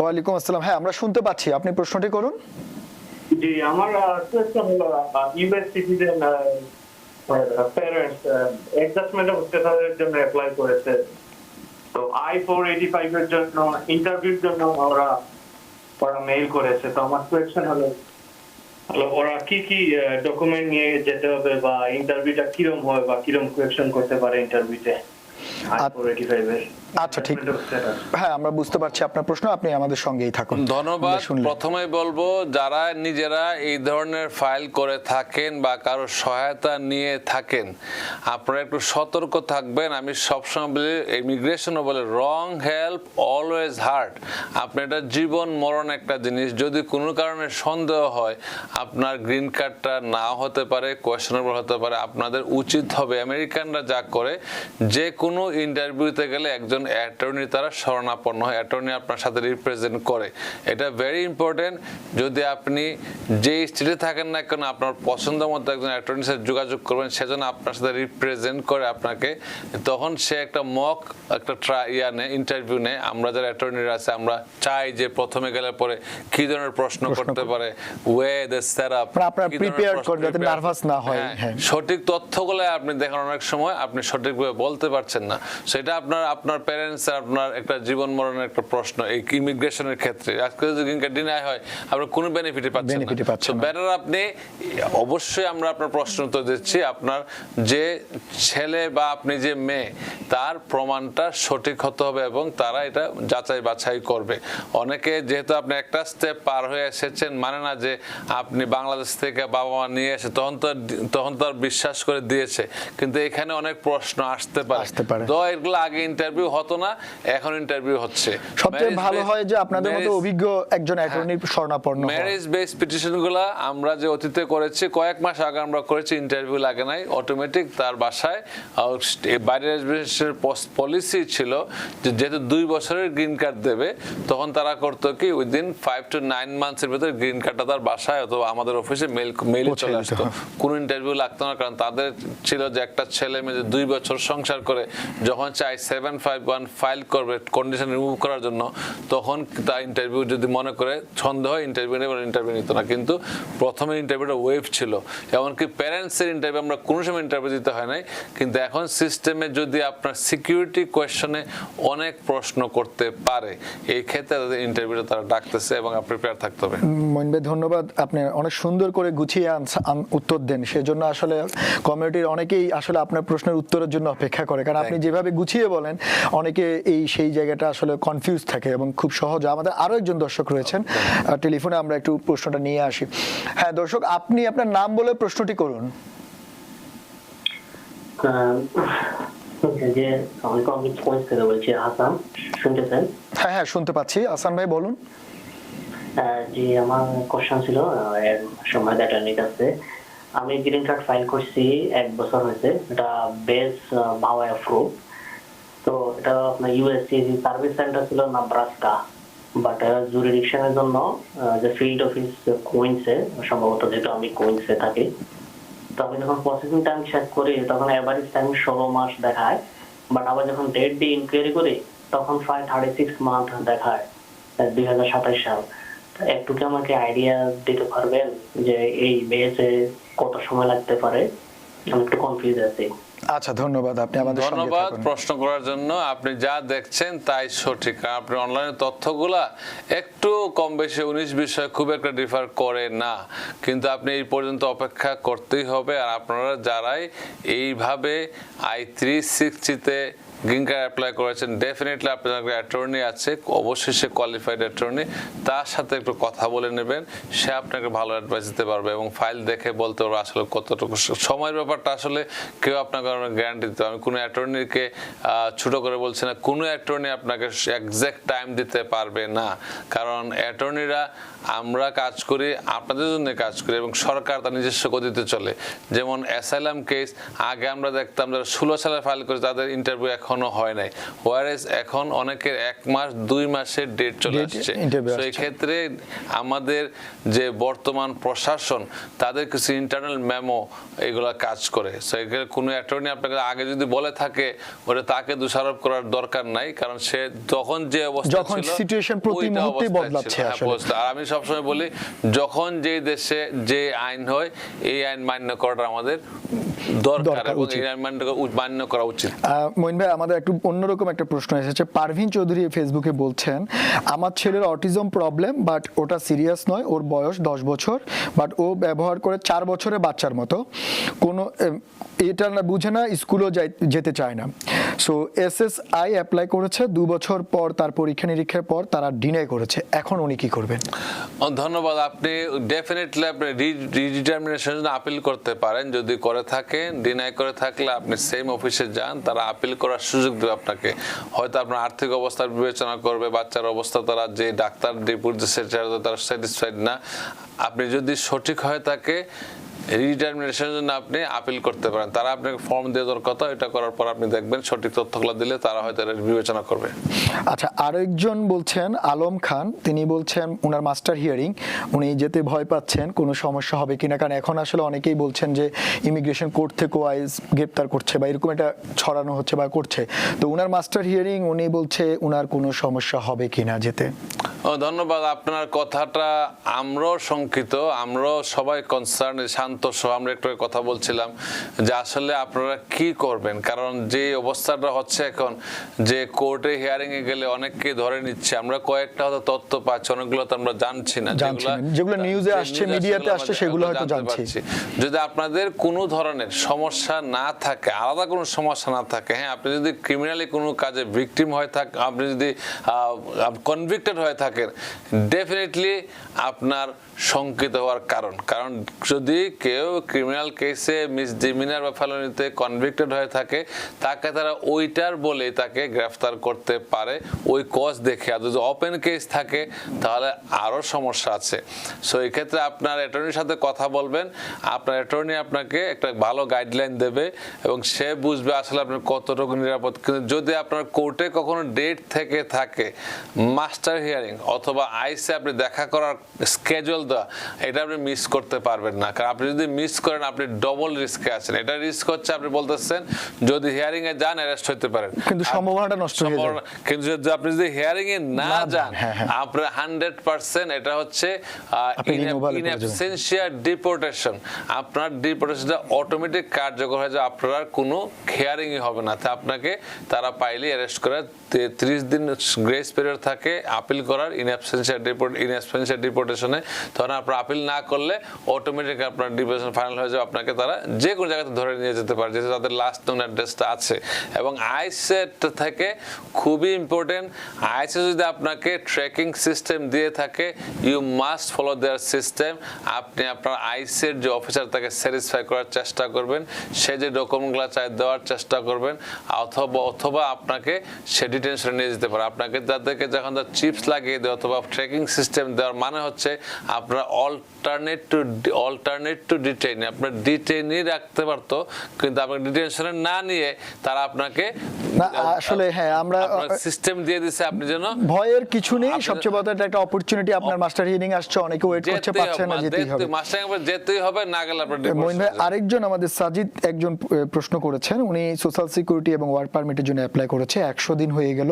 ওয়ালাইকুম আসসালাম। হ্যাঁ, আমরা শুনতে পাচ্ছি, আপনি প্রশ্নটি করুন। জি, আমার কোয়েশ্চন হলো US citizen parents adjustment of স্ট্যাটাসের জন্য অ্যাপ্লাই করেছে, তো I-485 এর জন্য ইন্টারভিউর জন্য ওরা মেইল করেছে। তো আমার কোয়েশ্চন হলো ওরা কি ডকুমেন্ট নিয়ে যেতে হবে, বা ইন্টারভিউটা কিরম হয়, বা কিরম কোয়েশ্চন করতে পারে ইন্টারভিউতে? I-485 এর আচ্ছা, ঠিক। investment status। হ্যাঁ, আমরা বুঝতে পারছি আপনার প্রশ্ন, আপনি আমাদের সঙ্গেই থাকুন। ধন্যবাদ। আমরা শুনলাম। প্রথমেই বলবো, যারা নিজেরা এই ধরনের ফাইল করে থাকেন বা কারো সহায়তা নিয়ে থাকেন, আপনারা একটু সতর্ক থাকবেন। আমি সবসময় বলি, ইমিগ্রেশনও বলে, রং হেল্প অলওয়েজ হার্ট। আপনি এটা জীবন মরণ একটা জিনিস। যদি কোনো কারণে সন্দেহ হয় আপনার গ্রিন কার্ডটা নাও হতে পারে, কোয়েশনেবল হতে পারে, আপনাদের উচিত হবে, আমেরিকানরা যা করে, যে কোনো ইন্টারভিউতে গেলে একজন অ্যাটর্নি তারা শরণাপন্ন হয়, অ্যাটর্নি আপনার সাথে রিপ্রেজেন্ট করে। এটা ভেরি ইম্পর্টেন্ট। যদি আপনি যে স্টেটে থাকেন না কেন, আপনার পছন্দ মতো একজন অ্যাটর্নির সাথে যোগাযোগ করবেন, সেজন্য আপনার সাথে রিপ্রেজেন্ট করে আপনাকে, তখন সে একটা মক একটা ইন্টারভিউ নেয়। আমরা যারা অ্যাটর্নিরা আছে, আমরা চাই যে প্রথমে গেলে পরে কি ধরনের প্রশ্ন করতে পারে, ওয়ে দ্য সেটআপ, আপনারা প্রিপেয়ার করে যাতে নার্ভাস না হয়। হ্যাঁ, সঠিক তথ্যগুলো আপনি দেখেন, অনেক সময় আপনি সঠিকভাবে বলতে পারছেন না। সেটা আপনার প্যারেন্টস, আপনার একটা জীবন মরণের একটা প্রশ্ন এই ইমিগ্রেশনের ক্ষেত্রে। আজকে যদি গ্রিন কার্ড ডিনাই হয়, আপনার কোনো বেনিফিটই পাচ্ছেন না। তো বেটার আপনি, অবশ্যই আমরা আপনার প্রশ্ন উত্তর দিচ্ছি, আপনার যে ছেলে বা আপনি যে মেয়ে, তার প্রমাণটা সঠিক হতে হবে এবং তারা এটা যাচাই বাছাই করবে। অনেকে, যেহেতু আপনি একটা স্টেপ পার হয়ে এসেছেন, মানে না যে আপনি বাংলাদেশ থেকে বাবা মা নিয়ে এসে তখন তো আর বিশ্বাস করে দিয়েছে, কিন্তু এখানে অনেক প্রশ্ন আসতে পারে। তো এগুলো আগে ইন্টারভিউ হতো না, এখন ইন্টারভিউ হচ্ছে। সবচেয়ে ভালো হয় যে আপনাদের মতো অভিজ্ঞ একজন অ্যাটর্নির শরণাপন্ন হওয়া। ম্যারেজ বেস পিটিশনগুলো আমরা যে অতীতে করেছি, কয়েক মাস আগে আমরা করেছি, ইন্টারভিউ লাগে নাই, অটোমেটিক তার বাসায়। বাইরের রেজিস্ট্রেশনের পলিসি ছিল যে যেহেতু 2 বছরের গ্রিন কার্ড দেবে, তখন তারা করতো কি, উইদিন 5 to 9 মান্থসের ভিতরে গ্রিন কার্ডটা তার বাসায় অথবা আমাদের অফিসে মেইলে চলে আসতো। কোনো ইন্টারভিউ লাগতো না, কারণ তাদের ছিল যে একটা ছেলে মেয়ে 2 বছর সংসার করে যখন চাই 751 ফাইল করবে কন্ডিশন রিমুভ করার জন্য, তখন তার ইন্টারভিউ যদি মনে করে সন্দেহ হয়, ইন্টারভিউ নিত না। কিন্তু প্রথমে ইন্টারভিউটা ওয়েভ ছিল, এমনকি প্যারেন্টসের ইন্টারভিউ আমরা কোনো সময় ইন্টারভিউ দিতে হয় নাই। কিন্তু এখন সিস্টেমে যদি আপনার সিকিউরিটি কোয়েশ্চনে অনেক প্রশ্ন করতে পারে, এই ক্ষেত্রে তাদের ইন্টারভিউটা তারা ডাকতেছে এবং প্রিপেয়ার থাকতে হবে। মইন ভাই, ধন্যবাদ। আপনি অনেক সুন্দর করে গুছিয়ে উত্তর দেন, সেজন্য আসলে কমিউনিটির অনেকেই আসলে আপনার প্রশ্নের উত্তরের জন্য অপেক্ষা করে, কারণ আপনি যেভাবে গুছিয়ে বলেন, অনেকে সেই জায়গাটা আসলে কনফিউজ থাকে এবং খুব সহজ। আমাদের আরো একজন দর্শক রয়েছেন টেলিফোনে, আমরা একটু প্রশ্নটা নিয়ে আসি। হ্যাঁ দর্শক, আপনি আপনার নাম বলে প্রশ্নটি করুন। হ্যাঁ হ্যাঁ, শুনতে পাচ্ছি। আসান ভাই বলুন। জি, আমার কোশ্চেন ছিল সময় অ্যাটর্নির কাছে। আমি গ্রিন কার্ড ফাইল করছি 1 বছর হয়েছে, এটা বেস ভাওয়া অ্যাপ্রুভ। তো এটা আপনার ইউএসসি সার্ভিস সেন্টার ছিল নাব্রাস্কা, বাট জুরিডিকশনের জন্য যে ফিল্ড অফিস কুইন্সে, সম্ভবত, যেহেতু আমি কুইন্সে থাকি, তো আমি যখন প্রসেসিং টাইম চেক করি তখন এভারেজ টাইম 16 মাস দেখায়, বাট আবার যখন ডেট দিয়ে ইনকোয়ারি করি তখন 36 মান্থ দেখায়, 2027 সাল। একটু কি আমাকে আইডিয়া দিতে পারবেন যে এই বেসে কত সময় লাগতে পারে? আমি একটু কনফিউজ আছি। আচ্ছা, ধন্যবাদ। আপনি আমাদের সঙ্গে ধন্যবাদ থাকুন। প্রশ্ন করার জন্য। আপনি যা দেখছেন তাই সঠিক। আপনি অনলাইনে তথ্যগুলা একটু কম বেশি 19 বিষয় খুব একটা ডিফার করে না, কিন্তু আপনি এই পর্যন্ত অপেক্ষা করতেই হবে। আর আপনারা যারাই এইভাবে I-360-তে গ্রিন কার্ড অ্যাপ্লাই করেছেন, ডেফিনেটলি আপনার একটা অ্যাটর্নি আছে, অবশ্যই সে কোয়ালিফাইড অ্যাটর্নি, তার সাথে একটু কথা বলে নেবেন, সে আপনাকে ভালো অ্যাডভাইস দিতে পারবে এবং ফাইল দেখে বলতে পারবে আসলে কতটুকু সময়ের ব্যাপারটা। আসলে কেউ আপনাকে গ্যারান্টি দিতে, আমি কোনো অ্যাটর্নিকে ছোট করে বলছি না, কোনো অ্যাটর্নি আপনাকে এক্সাক্ট টাইম দিতে পারবে না, কারণ অ্যাটর্নিরা আমরা কাজ করি, আপনাদের জন্য কাজ করি এবং সরকার তার নিজস্ব গতিতে চলে। যেমন অ্যাসাইলাম কেস, আগে আমরা দেখতাম যারা 16 সালে ফাইল করে তাদের ইন্টারভিউ এখনো হয় নাই, ওয়ারেস এখন অনেকের 1 মাস 2 মাসের ডেট চলে আসছে। তো এই ক্ষেত্রে আমাদের যে বর্তমান প্রশাসন, তাদের কিছু ইন্টারনাল মেমো এগুলা কাজ করে। সো এখানে কোনো অ্যাটর্নি আপনাকে আগে যদি বলে থাকে, ওটা তাকে দোষারোপ করার দরকার নাই, কারণ সে তখন যে অবস্থা ছিল, সিচুয়েশন প্রতি মুহূর্তে বদলাচ্ছে আসলে। আর আমি সবসময় বলি, যখন যে দেশে যে আইন হয়, এই আইন মান্য করাটা আমাদের দরকার এবং এই আইন মান্য করা উচিত। মইন ভাই, আমাদের একটু অন্যরকম একটা প্রশ্ন এসেছে। পারভিন চৌধুরী ফেসবুকে বলছেন, আমার ছেলের অটিজম প্রবলেম, বাট ওটা সিরিয়াস নয়, ওর বয়স 10 বছর, বাট ও ব্যবহার করে 4 বছরের বাচ্চার মতো, কোনো এটা না বুঝে না, স্কুলও যেতে চায় না। সো SSI অ্যাপ্লাই করেছে, 2 বছর পর তার পরীক্ষা নিরীক্ষার পর তারা ডিনাই করেছে, এখন উনি কি করবেন? ধন্যবাদ। আপনি ডেফিনেটলি আপনি রিডিটারমিনেশনের জন্য আপিল করতে পারেন। যদি করে থাকেন, ডিনাই করে থাকলে আপনি সেম অফিসে যান, তারা আপিল করার সুযোগ দেবে আপনাকে। হয়তো আপনার আর্থিক অবস্থার বিবেচনা করবে, বাচ্চার অবস্থা, তারা যে ডাক্তার রিপোর্ট দিচ্ছে তারা স্যাটিসফাইড না। আপনি যদি সঠিক হয়ে থাকে, রিডিটারমিনেশনের জন্য আপনি আপিল করতে পারেন। তারা আপনাকে ফর্ম দিয়ে দেওয়ার কথা, এটা করার পর আপনি দেখবেন সঠিক তথ্যগুলো দিলে তারা হয়তো এটা বিবেচনা করবে। আচ্ছা, আরেকজন বলছেন আলম খান, তিনি বলছেন ওনার মাস্টার হিয়ারিং, উনি যেতে ভয় পাচ্ছেন কোনো সমস্যা হবে কিনা, কারণ এখন আসলে অনেকেই বলছেন যে ইমিগ্রেশন কোর্ট থেকে ওয়াইজ গ্রেপ্তার করছে বা এরকম একটা ছড়ানো হচ্ছে বা করছে। তো ওনার মাস্টার হিয়ারিং, উনি বলছে ওনার কোনো সমস্যা হবে কিনা যেতে। ধন্যবাদ। আপনার কথাটা আমরাও শঙ্কিত, আমরাও সবাই কনসার্ন, শান্ত সহ আমরা একটু কথা বলছিলাম যে আসলে আপনারা কি করবেন। কারণ যে অবস্থাটা হচ্ছে এখন, যে কোর্টে হিয়ারিং এ গেলে অনেককে ধরে নিচ্ছে, আমরা কয়েকটা হয়তো তথ্য পাচ্ছি, অনেকগুলো তো আমরা জানছি না, যেগুলো নিউজে আসছে, মিডিয়াতে আসছে, সেগুলো হয়তো জানছি। যদি আপনাদের কোনো ধরনের সমস্যা না থাকে, আলাদা কোনো সমস্যা না থাকে, হ্যাঁ, আপনি যদি ক্রিমিনালি কোনো কাজে ভিকটিম হয়ে থাকেন, আপনি যদি কনভিক্টেড হয়ে থাকেন, ডেফিনেটলি আপনার শঙ্কিত হওয়ার কারণ যদি কেউ ক্রিমিনাল কেসে মিসডিমিনার বা ফেলনিতে কনভিক্টেড হয়ে থাকে, তাকে তারা ওইটার বলে তাকে গ্রেফতার করতে পারে ওই কজ দেখে। আর যদি ওপেন কেস থাকে তাহলে আরও সমস্যা আছে। সো এই ক্ষেত্রে আপনার অ্যাটর্নির সাথে কথা বলবেন, আপনার অ্যাটর্নি আপনাকে একটা ভালো গাইডলাইন দেবে এবং সে বুঝবে আসলে আপনার কতটুকু নিরাপদ। কিন্তু যদি আপনার কোর্টে কখনো ডেট থেকে থাকে, মাস্টার হিয়ারিং অথবা আইসে আপনি দেখা করার স্কেজুয়াল দেওয়া, এটা আপনি মিস করতে পারবেন না। কারণ আপনি যদি মিস করেন, আপনি ডবল রিস্কে আছেন। এটা রিস্ক হচ্ছে, আপনি বলতেছেন যদি হিয়ারিং এ যান অ্যারেস্ট হতে পারেন, কিন্তু সম্ভাবনাটা নষ্ট হয়ে যাবে। কিন্তু যদি আপনি যদি হিয়ারিং এ না যান, আপনার 100% এটা হচ্ছে ইন অ্যাবসেন্সিয়া ডিপোর্টেশন। আপনার ডিপোর্টেশনটা অটোমেটিক কার্যকর হয়ে যায়, আপনার কোনো হিয়ারিংই হবে না। তা আপনাকে তারা পাইলে অ্যারেস্ট করে 30 দিন গ্রেস পিরিয়ড থাকে আপিল করার ইন অ্যাবসেন্সিয়া ডিপোর্টেশনে। তখন আপনার আপিল না করলে অটোমেটিক আপনার ডিপোর্টেশন ফাইনাল হয়ে যাবে, আপনাকে তারা যে কোনো জায়গাতে ধরে নিয়ে যেতে পারে, যেহেতু তাদের লাস্ট নোন অ্যাড্রেসটা আছে। এবং আইসেট থেকে খুবই ইম্পর্টেন্ট, আইসে যদি আপনাকে ট্র্যাকিং সিস্টেম দিয়ে থাকে, you must follow their system. আপনি আপনার আইসের যে অফিসার তাকে স্যাটিসফাই করার চেষ্টা করবেন, সে যে ডকুমেন্টগুলো চাই দেওয়ার চেষ্টা করবেন, অথবা আপনাকে সে ডিটেনশনে নিয়ে যেতে পারে। আপনাকে তাদেরকে যখন তার চিপস লাগিয়ে দেয় অথবা ট্র্যাকিং সিস্টেম দেওয়ার মানে হচ্ছে আপনার অল্টারনেট টু ডিটেইন, আপনার ডিটেইনই রাখতে পারতো, কিন্তু আপনাকে ডিটেনশনে না নিয়ে তারা আপনাকে আসলে হ্যাঁ, আমরা সিস্টেম দিয়ে দিছে, আপনি যেন ভয়ের কিছু নেই। সবচেয়ে বড় একটা অপরচুনিটি, আপনার মাস্টার হিয়ারিং আসছে, অনেকে ওয়েট করতে পারছে না, যেতেই হবে, মাস্টার যেতেই হবে, না গেলে আপনার মইন ভাই, আরেকজন আমাদের সাজিদ একজন প্রশ্ন করেছেন, উনি সোশ্যাল সিকিউরিটি এবং ওয়ার্ক পারমিটের জন্য অ্যাপ্লাই করেছে, 100 দিন হয়ে গেল,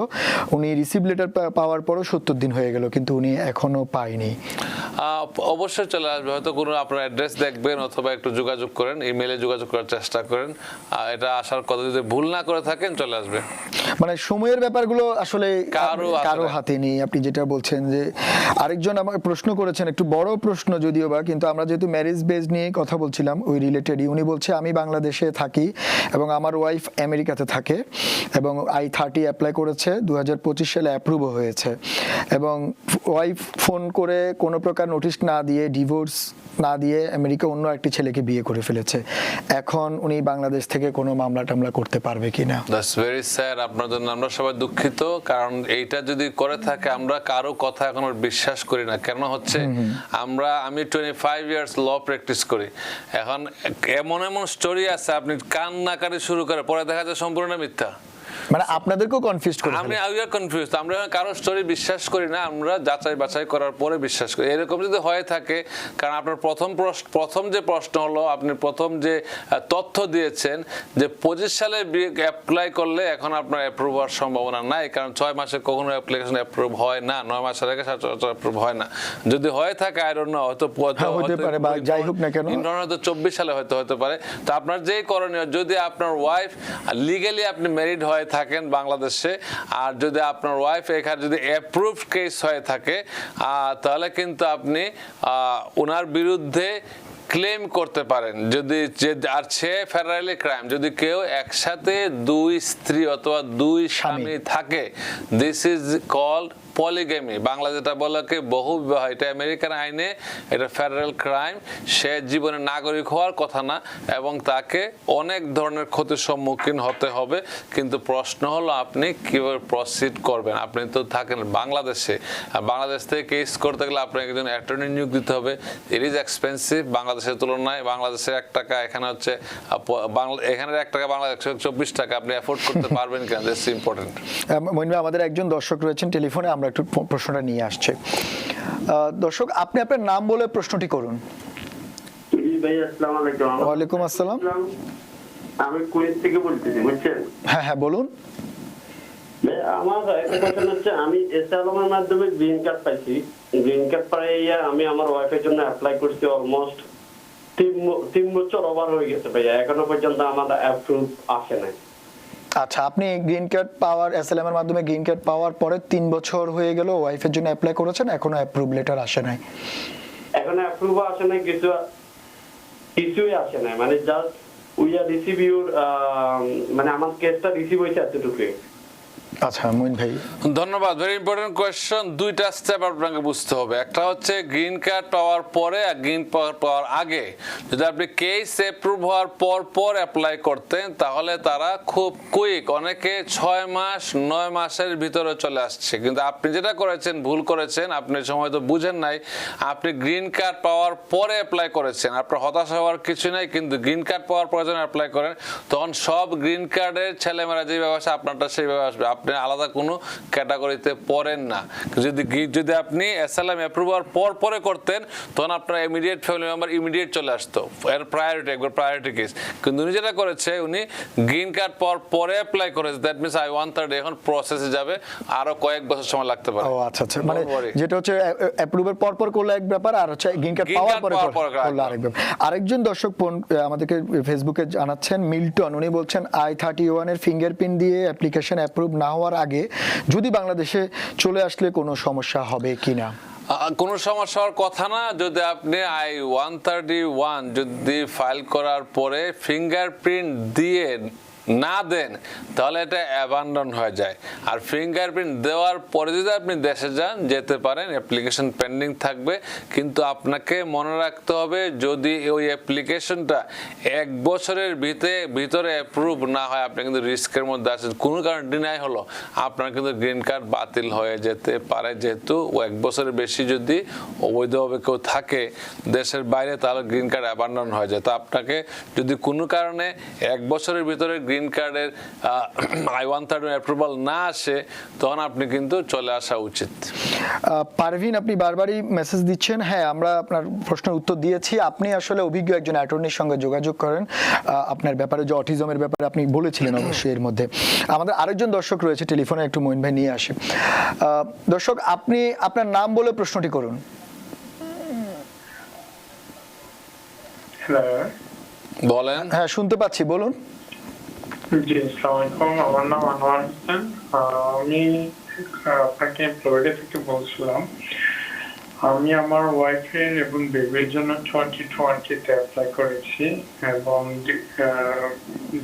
উনি রিসিভ লেটার পাওয়ার পরও 70 দিন হয়ে গেল, কিন্তু উনি এখনো পায়নি। অবশ্যই চলে আসবে, হয়তো কোনো আপনার অ্যাড্রেস দেখবেন অথবা একটু যোগাযোগ করেন, ইমেলে যোগাযোগ করার চেষ্টা করেন, এটা আসার কথা যদি ভুল না করে থাকেন চলে আসবে। মানে সময়ের ব্যাপারগুলো আসলে কারো হাতে নেই। আপনি যেটা বলছেন যে আরেকজন আমাকে প্রশ্ন করেছেন, একটু বড় প্রশ্ন যদিও বা, কিন্তু আমরা যেহেতু ম্যারেজ বেস নিয়ে কথা বলছিলাম ওই রিলেটেডই, উনি বলছে আমি বাংলাদেশে থাকি এবং আমার ওয়াইফ আমেরিকাতে থাকে এবং I-30 অ্যাপ্লাই করেছে, 2025 সালে অ্যাপ্রুভও হয়েছে, এবং ওয়াইফ ফোন করে কোনো প্রকার নোটিশ না দিয়ে, ডিভোর্স না দিয়ে আমেরিকা অন্য একটি ছেলেকে বিয়ে করে ফেলেছে। এখন উনি বাংলাদেশ থেকে কোনো মামলা টামলা করতে পারবে কিনা? দ্যাটস ভেরি স্যাড, আপনার জন্য আমরা সবাই দুঃখিত। কারণ এইটা যদি করে থাকে, আমরা কারো কথা এখন বিশ্বাস করি না। কেন হচ্ছে, আমি 25 ইয়ার্স ল প্র্যাকটিস করি, এখন এমন স্টোরি আছে, আপনি কান্নাকাটি শুরু করে পরে দেখা যায় সম্পূর্ণ মিথ্যা। মানে আপনাদেরকেও কনফিউজ করে, আমরা কনফিউজ, আমরা কারো স্টোরি বিশ্বাস করি না, আমরা যাচাই বাছাই করার পরে বিশ্বাস করি। এরকম যদি হয়ে থাকে, কারণ আপনার প্রথম যে প্রশ্ন হলো, আপনি প্রথম যে তথ্য দিয়েছেন যে 25 সালে অ্যাপ্লাই করলে এখন আপনার অ্যাপ্রুভ হওয়ার সম্ভাবনা নাই, কারণ 6 মাসে কখনো অ্যাপ্লিকেশন অ্যাপ্রুভ হয় না, 9 মাসের আগে অ্যাপ্রুভ হয় না। যদি হয়ে থাকে আই ডোন্ট নো, হয়তো হতে পারে বা যাই হোক না কেন, হয়তো 24 সালে হতে পারে। তো আপনার যেই করণীয়, যদি আপনার ওয়াইফ লিগ্যালি আপনি ম্যারিড হয়ে থাকেন বাংলাদেশে, আর যদি আপনার ওয়াইফ এখানে যদি অ্যাপ্রুভড কেস হয়ে থাকে তাহলে কিন্তু আপনি ওনার বিরুদ্ধে ক্লেম করতে পারেন। যদি যে আর সে ফেডারেলি ক্রাইম, যদি কেউ একসাথে দুই স্ত্রী অথবা দুই স্বামী থাকে, this is called polygamy. Bangla যেটা বলে কি বহু বিবাহ, এটা আমেরিকান আইনে এটা ফেডারেল ক্রাইম। সে জীবনে নাগরিক হওয়ার কথা না এবং তাকে অনেক ধরনের ক্ষতির সম্মুখীন হতে হবে। কিন্তু প্রশ্ন হলো আপনি কিভাবে প্রসিড করবেন। আপনি তো থাকেন বাংলাদেশে, আর বাংলাদেশ থেকে কেস করতে গেলে আপনাকে একজন অ্যাটর্নি নিয়োগ দিতে হবে। ইট ইজ এক্সপেন্সিভ বাংলাদেশের তুলনায়। বাংলাদেশের 1 টাকা এখানে হচ্ছে এখানের 1 টাকা বাংলাদেশ 24 টাকা। আপনি অ্যাফোর্ড করতে পারবেন কিনা, দ্যাটস ইম্পর্টেন্ট। মইন ভাই, আমাদের একজন দর্শক রয়েছেন টেলিফোনে, আমরা একটু প্রশ্নটা নিয়ে আসছে। দর্শক, আপনি আপনার নাম বলে প্রশ্নটি করুন। ভাই আসসালামু আলাইকুম। ওয়ালাইকুম আসসালাম। আমি কুয়েত থেকে বলতেছি, বুঝছেন? হ্যাঁ হ্যাঁ বলুন। আমার একটা কথা হচ্ছে, আমি এসএলএমের মাধ্যমে গ্রিন কার্ড পাইছি। গ্রিন কার্ড পাইয়া আমি আমার ওয়াইফের জন্য অ্যাপ্লাই করছি। অলমোস্ট 3 বছর ওভার হয়ে গেছে ভাইয়া, এখনো পর্যন্ত আমার অ্যাপ্রুভ আসে নাই। আচ্ছা, আপনি গ্রিন কার্ড পাওয়ার এসএলএম এর মাধ্যমে গ্রিন কার্ড পাওয়ার পরে 3 বছর হয়ে গেল, ওয়াইফের জন্য অ্যাপ্লাই করেছেন, এখনো অ্যাপ্রুভ লেটার আসে নাই? এখনো অ্যাপ্রুভ আসে নাই, কিছুই আসে নাই। মানে just we are receive your, মানে আমার কেসটা রিসিভ হয়েছে এতটুকুই। আচ্ছা মইন ভাই, ধন্যবাদ। Very important question. দুইটা স্টেপ আপনাকে বুঝতে হবে। একটা হচ্ছে গ্রিন কার্ড পাওয়ার পরে আর গ্রিন পাওয়ার আগে। যদি আপনি কেস অ্যাপ্রুভ হওয়ার পর অ্যাপ্লাই করতেন তাহলে তারা খুব কুইক, অনেকে 6 মাস 9 মাসের ভিতরে চলে আসছে। কিন্তু আপনি যেটা করেছেন, ভুল করেছেন, আপনি সময় তো বুঝেন নাই। আপনি গ্রিন কার্ড পাওয়ার পরে অ্যাপ্লাই করেছেন। আপনার হতাশ হওয়ার কিছু নাই, কিন্তু গ্রিন কার্ড পাওয়ার পরে যখন অ্যাপ্লাই করেন তখন সব গ্রিন কার্ডের ছেলেমেয়েরা যেভাবে আসে আপনারটা সেইভাবে আসবে। আপনি আলাদা কোনো ক্যাটাগরিতে পড়েন না। যদি আপনি এসএলএম অ্যাপ্রুভ হওয়ার পরে করতেন তখন আপনার ইমিডিয়েট ফ্যামিলি মেম্বার ইমিডিয়েট চলে আসতো, এর প্রায়োরিটি, একবার প্রায়োরিটি কেস। কিন্তু উনি যেটা করেছে, উনি গ্রিন কার্ড পাওয়ার পরে অ্যাপ্লাই করেছে, দ্যাট মিনস I-130 এখন প্রসেসে যাবে, আরো কয়েক বছর সময় লাগতে পারে। ও আচ্ছা আচ্ছা, মানে যেটা হচ্ছে অ্যাপ্রুভের পর করলে এক ব্যাপার, আর হচ্ছে গ্রিন কার্ড পাওয়ার পরে করলে আরেক ব্যাপার। আরেকজন দর্শক আমাদেরকে ফেসবুকে জানাচ্ছেন, মিল্টন, উনি বলছেন I-31 এর ফিঙ্গারপ্রিন্ট দিয়ে অ্যাপ্লিকেশন অ্যাপ্রুভ না হওয়ার আগে যদি বাংলাদেশে চলে আসলে কোনো সমস্যা হবে কিনা? কোনো সমস্যা হওয়ার কথা না। যদি আপনি I-131 যদি ফাইল করার পরে ফিঙ্গারপ্রিন্ট দিয়ে না দেন তাহলে এটা অ্যাবান্ডন হয়ে যায়। আর ফিঙ্গারপ্রিন্ট দেওয়ার পরে যদি আপনি দেশে যান, যেতে পারেন, অ্যাপ্লিকেশন পেন্ডিং থাকবে। কিন্তু আপনাকে মনে রাখতে হবে, যদি ওই অ্যাপ্লিকেশনটা 1 বছরের ভিতরে অ্যাপ্রুভ না হয়, আপনি কিন্তু রিস্কের মধ্যে আছেন। কোনো কারণে ডিনাই হলো, আপনার কিন্তু গ্রিন কার্ড বাতিল হয়ে যেতে পারে। যেহেতু 1 বছরের বেশি যদি অবৈধভাবে কেউ থাকে দেশের বাইরে, তাহলে গ্রিন কার্ড অ্যাবান্ডন হয়ে যায়। তো আপনাকে যদি কোনো কারণে 1 বছরের ভিতরে গ্রিন কার্ডের I-131 অ্যাপ্রুভাল না আসে, তখন আপনি কিন্তু চলে আসা উচিত। পারভিন, আপনি বারবারই মেসেজ দিচ্ছেন। হ্যাঁ, আমরা আপনার প্রশ্নের উত্তর দিয়েছি। আপনি আসলে অভিজ্ঞ একজন অ্যাটর্নির সঙ্গে যোগাযোগ করেন আপনার ব্যাপারে, যে অটিজমের ব্যাপারে আপনি বলেছিলেন অবশ্যই। এর মধ্যে আমাদের আরেকজন দর্শক রয়েছে টেলিফোনে, একটু মইন ভাই নিয়ে আসে। দর্শক, আপনি আপনার নাম বলে প্রশ্নটি করুন। বলেন। হ্যাঁ, শুনতে পাচ্ছি, বলুন। জি, আসসালামু আলাইকুম। আমার নাম আনোয়ার হোসেন। আমি আপনাকে ফ্লোরিডা থেকে বলছিলাম। আমি আমার ওয়াইফের এবং বেবির জন্য 2020-তে অ্যাপ্লাই করেছি এবং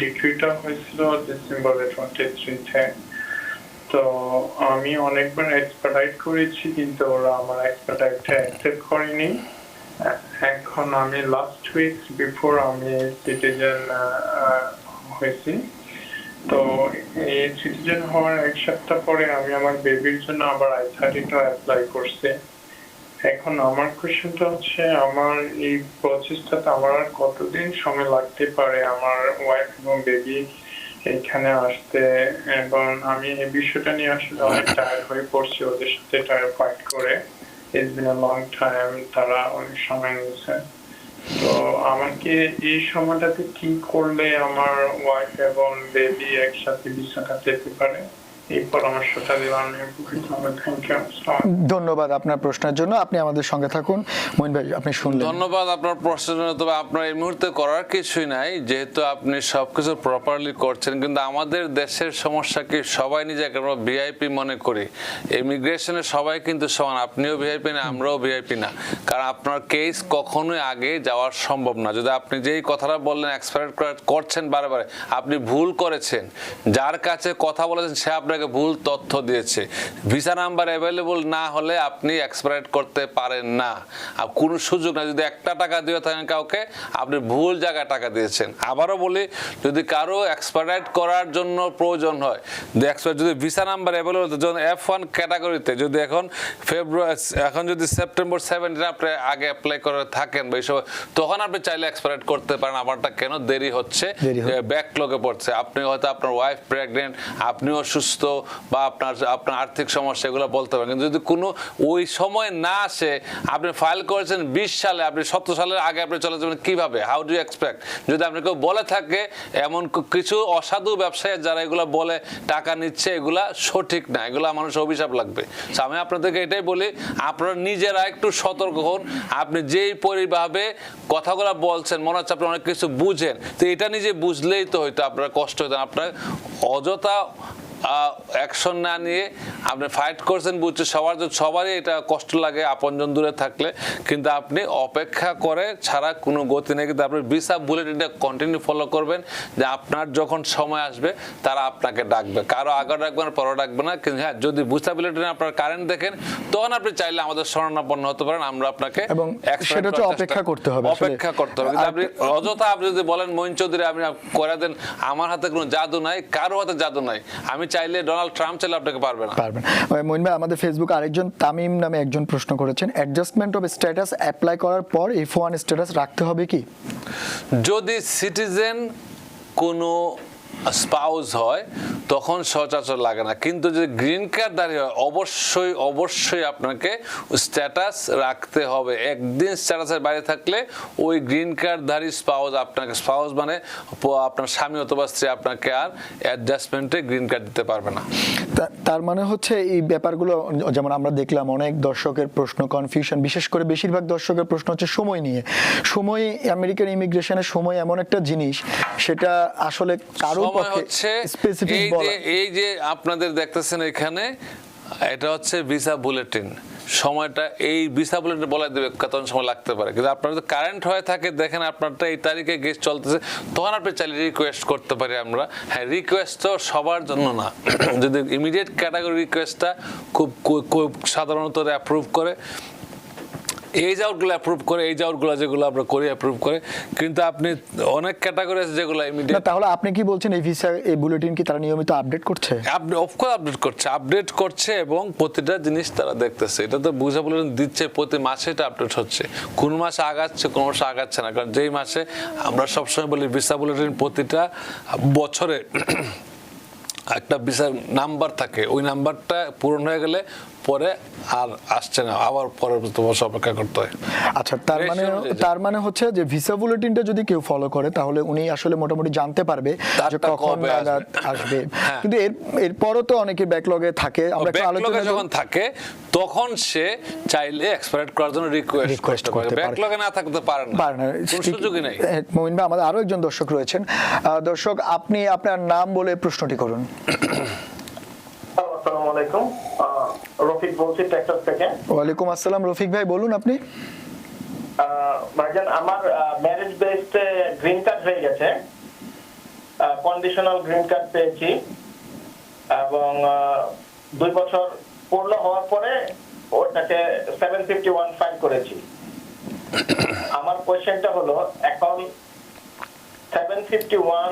ডিক্রিটা হয়েছিল ডিসেম্বরের 23-তে। তো আমি অনেকবার এক্সপার্টাইট করেছি, কিন্তু ওরা আমার এক্সপার্টাইটটা অ্যাকসেপ্ট করেনি। এখন আমি লাস্ট উইক বিফোর আমি সিটিজেন হয়েছি। তো এই সিটিজেন হওয়ার 1 সপ্তাহ পরে আমি আমার বেবির জন্য আবার I-32 অ্যাপ্লাই করছি। এখন আমার কোশ্চেনটা হচ্ছে, আমার এই প্রসেসটাতে আমার আর কতদিন সময় লাগতে পারে আমার ওয়াইফ এবং বেবি এখানে আসতে? এবং আমি এই বিষয়টা নিয়ে আসলে অনেক টায়ার্ড হয়ে পড়ছি ওদের সাথে ফাইট করে। It's been a long time, তারা অনেক সময় নিয়েছে। তো আমাকে এই সময়টাতে কি করলে আমার ওয়াইফ এবং বেবি একসাথে বিছানা যেতে পারে? এই পরামর্শটা দিলাম, আমি উপকৃত হব। Thank you. ধন্যবাদ আপনার প্রশ্নের জন্য। আপনি আমাদের সঙ্গে থাকুন। মঈন ভাই, আপনি শুনলেন। ধন্যবাদ আপনার প্রশ্নের জন্য। তবে আপনার এই মুহূর্তে করার কিছুই নাই, যেহেতু আপনি সবকিছু প্রপারলি করছেন। কিন্তু আমাদের দেশের সমস্যা কি, সবাই নিজেকে আমরা ভিআইপি মনে করি। ইমিগ্রেশনে সবাই কিন্তু সমান, আপনিও ভিআইপি না, আমরাও ভিআইপি না। কারণ আপনার কেস কখনোই আগে যাওয়া সম্ভব না। যদি আপনি যেই কথাটা বললেন এক্সপায়ার করছেন বারে বারে, আপনি ভুল করেছেন। যার কাছে কথা বলেছেন সে আপনাকে ভুল তথ্য দিয়েছে। ভিসা নাম্বার অ্যাভেলেবল না হলে আপনি এক্সপায়ার করতে পারেন না, আর কোনো সুযোগ না। যদি একটা টাকা দিয়ে থাকেন কাউকে, আপনি ভুল জায়গায় টাকা দিয়েছেন। আবারও বলি, যদি কারো এক্সপায়ার করার জন্য প্রয়োজন হয়, যদি ভিসা নাম্বার অ্যাভেলেবল, যখন F1 ক্যাটাগরিতে যদি এখন যদি সেপ্টেম্বর 17 আপনি আগে অ্যাপ্লাই করে থাকেন বা এই সময়, তখন আপনি চাইলে এক্সপায়ার করতে পারেন। আমারটা কেন দেরি হচ্ছে, ব্যাকলগে পড়ছে। আপনি হয়তো আপনার ওয়াইফ প্রেগনেন্ট, আপনিও অসুস্থ, বা আপনার আর্থিক সমস্যা, এগুলো বলতে পারেন। কিন্তু যদি কোনো ওই সময় না আসে, আপনি ফাইল করেছেন 20 সালে, আপনি 17 সালের আগে আপনি চলে যাবেন কিভাবে? How do expect? যদি আপনি কেউ বলে থাকে, এমন কিছু অসাধু ব্যবসায়ী যারা এগুলো বলে টাকা নিচ্ছে, এগুলা সঠিক না, এগুলা মানুষ অভিশাপ লাগবে। আমি আপনাদেরকে এটাই বলি, আপনারা নিজেরা একটু সতর্ক হন। আপনি যেই পরিভাবে কথাগুলো বলছেন, মনে হচ্ছে আপনি অনেক কিছু বুঝেন, তো এটা নিজে বুঝলেই তো হয়তো আপনার কষ্ট হতো। আপনার অযথা অ্যাকশন না নিয়ে আপনি ফাইট করছেন, বুঝছে সবারই এটা কষ্ট লাগে আপনজন দূরে থাকলে, কিন্তু আপনি অপেক্ষা করে ছাড়া কোনো গতি নেই। কিন্তু আপনি ভিসা বুলেটিনটা কন্টিনিউ ফলো করবেন, যে আপনার যখন সময় আসবে তারা আপনাকে ডাকবে, কারো আগে ডাকবে না, পরে ডাকবে না। কিন্তু হ্যাঁ, যদি ভিসা বুলেটিনে আপনার কারেন্ট দেখেন, তখন আপনি চাইলে আমাদের শরণাপন্ন হতে পারেন। আমরা আপনাকে এবং সেটা হচ্ছে অপেক্ষা করতে হবে, অপেক্ষা করতে হবে। কিন্তু আপনি অযথা আপনি যদি বলেন মঈন চৌধুরী আপনি করে দেন, আমার হাতে কোনো জাদু নাই, কারো হাতে জাদু নাই। আমি চাইলে ডোনাল্ড ট্রাম্প চাইলে আপনাকে পারবে না। মঈন ভাই, আমাদের ফেসবুকে আরেকজন তামিম নামে একজন প্রশ্ন করেছেন, অ্যাডজাস্টমেন্ট অফ স্ট্যাটাস অ্যাপ্লাই করার পর F1 স্ট্যাটাস রাখতে হবে কি? যদি সিটিজেন কোনো স্পাউস হয় তখন সচরাচর লাগে না, কিন্তু যদি গ্রিন কার্ড দাঁড়িয়ে হয় অবশ্যই আপনাকে স্ট্যাটাস রাখতে হবে। একদিন স্ট্যাটাসের বাইরে থাকলে ওই গ্রিন কার্ডধারী স্পাউস মানে আপনার স্বামী অথবা স্ত্রী আপনাকে আর অ্যাডজাস্টমেন্টে গ্রিন কার্ড দিতে পারবে না। তার মানে হচ্ছে এই ব্যাপারগুলো, যেমন আমরা দেখলাম অনেক দর্শকের প্রশ্ন, কনফিউশন, বিশেষ করে বেশিরভাগ দর্শকের প্রশ্ন হচ্ছে সময় নিয়ে। সময়, আমেরিকান ইমিগ্রেশনের সময় এমন একটা জিনিস, সেটা আসলে কারো পক্ষে স্পেসিফিক বলা। এই যে আপনাদের দেখতেছেন এখানে, এটা হচ্ছে ভিসা বুলেটিন। সময়টা এই ভিসা বুলেটিন বলে দেবে কত সময় লাগতে পারে। কিন্তু আপনার যদি কারেন্ট হয়ে থাকে, দেখেন আপনারটা এই তারিখে গেস্ট চলতেছে, তখন আপনি চাইলে রিকোয়েস্ট করতে পারি আমরা। হ্যাঁ, রিকোয়েস্ট তো সবার জন্য না। যদি ইমিডিয়েট ক্যাটাগরি রিকোয়েস্টটা খুব সাধারণত অ্যাপ্রুভ করে, এই জাউটগুলো অ্যাপ্রুভ করে, এই জাউটগুলো যেগুলো আমরা করি অ্যাপ্রুভ করে। কিন্তু আপনি অনেক ক্যাটাগরি আছে যেগুলো ইমিডিয়েট। তাহলে আপনি কি বলছেন এই ভিসা, এই বুলেটিন কি তারা নিয়মিত আপডেট করছে? অফকোর্স আপডেট করছে এবং প্রতিটা জিনিস তারা দেখতেছে। এটা তো ভিসা বুলেটিন দিচ্ছে, প্রতি মাসে এটা আপডেট হচ্ছে। কোন মাসে আগাচ্ছে, কোন মাসে আগাচ্ছে না। কারণ যেই মাসে আমরা সবসময় বলি ভিসা বুলেটিন প্রতিটা বছরে একটা ভিসার নাম্বার থাকে, ওই নাম্বারটা পূরণ হয়ে গেলে পরে আর আসছে না, আবার পরের বছর অপেক্ষা করতে হয়। আচ্ছা, তার মানে হচ্ছে যে ভিসা বুলেটিনটা যদি কেউ ফলো করে, তাহলে উনি আসলে মোটামুটি জানতে পারবে যে কখন নাগাদ আসবে। কিন্তু এরপরও তো অনেকে ব্যাকলগে থাকে, আমরা একটু আলোচনা যখন থাকে তখন সে চাইলে এক্সপায়ার করার জন্য রিকোয়েস্ট করতে পারে। ব্যাকলগে না থাকতে পারে না, কোনো সুযোগই নাই। মঈন ভাই, আমাদের আরো একজন দর্শক রয়েছেন। দর্শক, আপনি আপনার নাম বলে প্রশ্নটি করুন। আসসালামু আলাইকুম, রফিক বলছি টেক্সাস থেকে। ওয়ালাইকুম আসসালাম, রফিক ভাই বলুন আপনি। ভাইজান, আমার ম্যারেজ বেসড গ্রিন কার্ড হয়ে গেছে, কন্ডিশনাল গ্রিন কার্ড পেয়েছি, এবং 2 বছর পূর্ণ হওয়ার পরে ওটাকে 751 ফাইল করেছি। আমার কোয়েশ্চেনটা হলো, এখন 751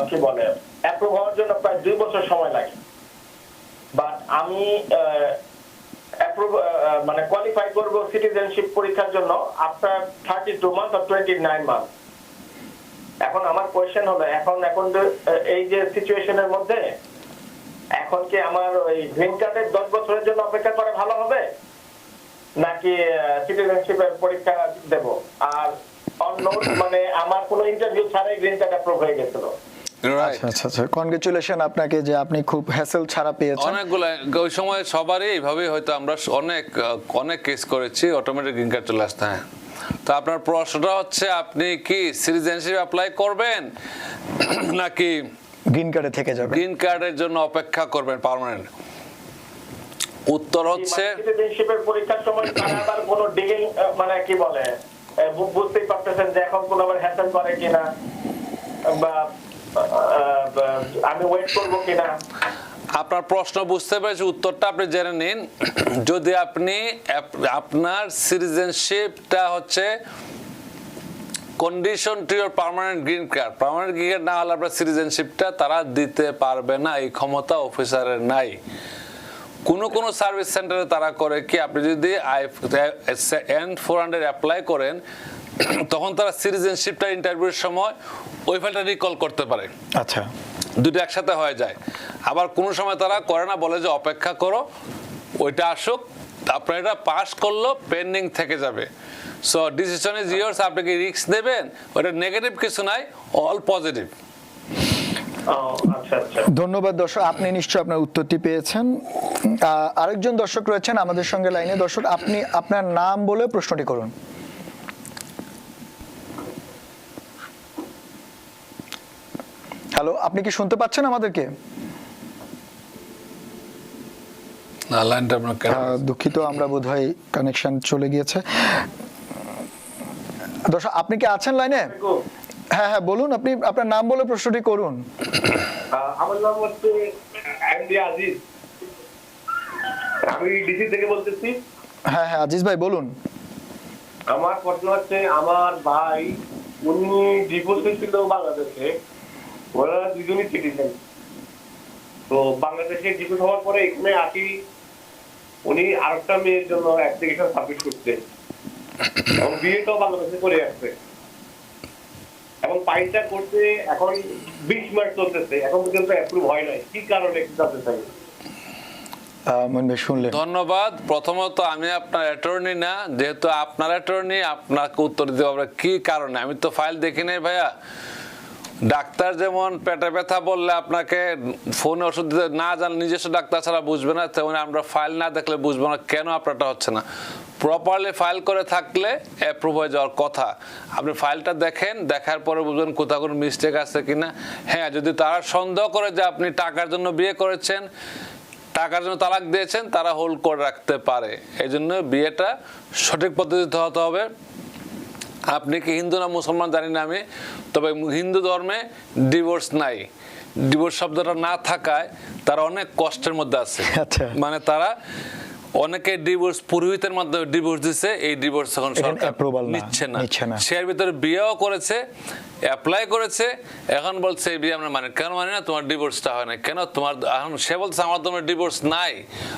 কি বলে অ্যাপ্রুভ হওয়ার জন্য প্রায় 2 বছর সময় লাগে, বাট আমি মানে কোয়ালিফাই করব সিটিজেনশিপ পরীক্ষার জন্য আফটার 32 মান্থ or 29 মান্থ। এখন আমার কোয়েশ্চেন হলো, এখন এই যে সিচুয়েশনের মধ্যে এখন কি আমার ওই গ্রিন কার্ডের 10 বছরের জন্য অপেক্ষা করা ভালো হবে, নাকি সিটিজেনশিপের পরীক্ষা দেব? আর মানে আমার কোনো ইন্টারভিউ ছাড়াই গ্রিন কার্ড অ্যাপ্রুভ হয়ে গেছিল। রাইট। আচ্ছা আচ্ছা, কনগ্রাচুলেশন আপনাকে যে আপনি খুব হ্যাসেল ছাড়া পেয়েছেন। অনেকগুলো ওই সময় সবারই এইভাবে হয়তো আমরা অনেক কেস করেছি, অটোমেটিক গ্রিন কার্ড চলে আসতে। হ্যাঁ, তো আপনার প্রশ্নটা হচ্ছে আপনি কি সিটিজেনশিপ অ্যাপ্লাই করবেন নাকি গ্রিন কার্ডে থেকে যাবে? গ্রিন কার্ডের জন্য অপেক্ষা করবেন পার্মানেন্ট? উত্তর হচ্ছে সিটিজেনশিপের পরীক্ষার সময় তারা আবার কোনো ডিগিং মানে কি বলে বুঝতেই পারতেছেন যে এখন কোনো আবার হ্যাসেল করে কিনা বা আমি ওয়েট করবো কিনা। আপনার প্রশ্ন বুঝতে পেরেছি, উত্তরটা আপনি জেনে নিন। যদি আপনি আপনার সিটিজেনশিপটা হচ্ছে condition to your permanent green card না হলে আপনার সিটিজেনশিপটা তারা দিতে পারবে না, এই ক্ষমতা অফিসারের নাই। কোন সার্ভিস সেন্টারে তারা করে কি, আপনি যদি N400 অ্যাপ্লাই করেন তখন তারা সিটিজেনশিপটা ইন্টারভিউর সময় ওই ফাইলটা রিকল করতে পারে। আচ্ছা, দুটো একসাথে হয়ে যায়। আবার কোনো সময় তারা করে না, বলে যে অপেক্ষা করো ওইটা আসুক, আপনার এটা পাস করলো পেন্ডিং থেকে যাবে। সো ডিসিশন ইজ ইয়ার্স, আপনি কি রিস্ক নেবেন? ওটা নেগেটিভ কিছু নাই, অল পজিটিভ। আচ্ছা আচ্ছা, ধন্যবাদ দর্শক, আপনি নিশ্চয়ই আপনার উত্তরটি পেয়েছেন। আরেকজন দর্শক রয়েছেন আমাদের সঙ্গে লাইনে। দর্শক, আপনি আপনার নাম বলে প্রশ্নটি করুন। হ্যালো, আপনি কি শুনতে পাচ্ছেন আমাদেরকে? না, লাইনটা আপনার কেন? দুঃখিত, আমরা বোধহয় কানেকশন চলে গিয়েছে। দর্শক, আপনি কি আছেন লাইনে? হ্যাঁ হ্যাঁ, বলুন, আপনি আপনার নাম বলে প্রশ্নটি করুন। আমার নাম হচ্ছে এমডি আজিজ, আমি ডিসি থেকে বলতেছি। হ্যাঁ হ্যাঁ, আজিজ ভাই বলুন। আমার প্রশ্ন হচ্ছে, আমার ভাই উনি ডিভোর্সে ছিল বাংলাদেশে, ওরা দুজনই সিটিজেন। তো বাংলাদেশে ডিভোর্স হওয়ার পরে এখানে আসি, উনি আরেকটা মেয়ের জন্য অ্যাপ্লিকেশন সাবমিট করতে এবং বিয়েটাও বাংলাদেশে করে আসছে এবং ফাইলটা করতে এখন 20 মাস চলতেছে, এখন পর্যন্ত অ্যাপ্রুভ হয় নাই। কি কারণে একটু জানতে চাই। মন ভাই শুনলেন। ধন্যবাদ। প্রথমত আমি আপনার অ্যাটর্নি না, যেহেতু আপনার অ্যাটর্নি আপনাকে উত্তর দিতে পারবে কি কারণে। আমি তো ফাইল দেখি নাই ভাইয়া। ডাক্তার যেমন পেটে ব্যথা বললে আপনাকে ফোনে ওষুধ দিতে না জানলে নিজস্ব ডাক্তার ছাড়া বুঝবে না, তেমন আমরা ফাইল না দেখলে বুঝবো না কেন আপনারটা হচ্ছে না। প্রপারলি ফাইল করে থাকলে অ্যাপ্রুভ হয়ে যাওয়ার কথা। আপনি ফাইলটা দেখেন, দেখার পরে বুঝবেন কোথাও কোনো মিস্টেক আছে কিনা। হ্যাঁ, যদি তারা সন্দেহ করে যে আপনি টাকার জন্য বিয়ে করেছেন, টাকার জন্য তালাক দিয়েছেন, তারা হোল্ড করে রাখতে পারে। এই জন্য বিয়েটা সঠিক পদ্ধতিতে হতে হবে। আপনি কি হিন্দু না মুসলমান জানি না আমি, তবে হিন্দু ধর্মে ডিভোর্স নাই। ডিভোর্স শব্দটা না থাকায় তারা অনেক কষ্টের মধ্যে আছে। আচ্ছা। মানে তারা অনেকে ডিভোর্স পুরোহিতের মাধ্যমে ডিভোর্স দিছে, এই ডিভোর্স এখন সরকার নিচ্ছে না। সে এর ভিতরে বিয়েও করেছে, অ্যাপ্লাই করেছে, এখন বলছে এই বিয়ে আমরা মানে কেন মানি না, তোমার ডিভোর্সটা হয় না কেন, তোমার এখন সে বলছে আমার তোমার ডিভোর্স নাই।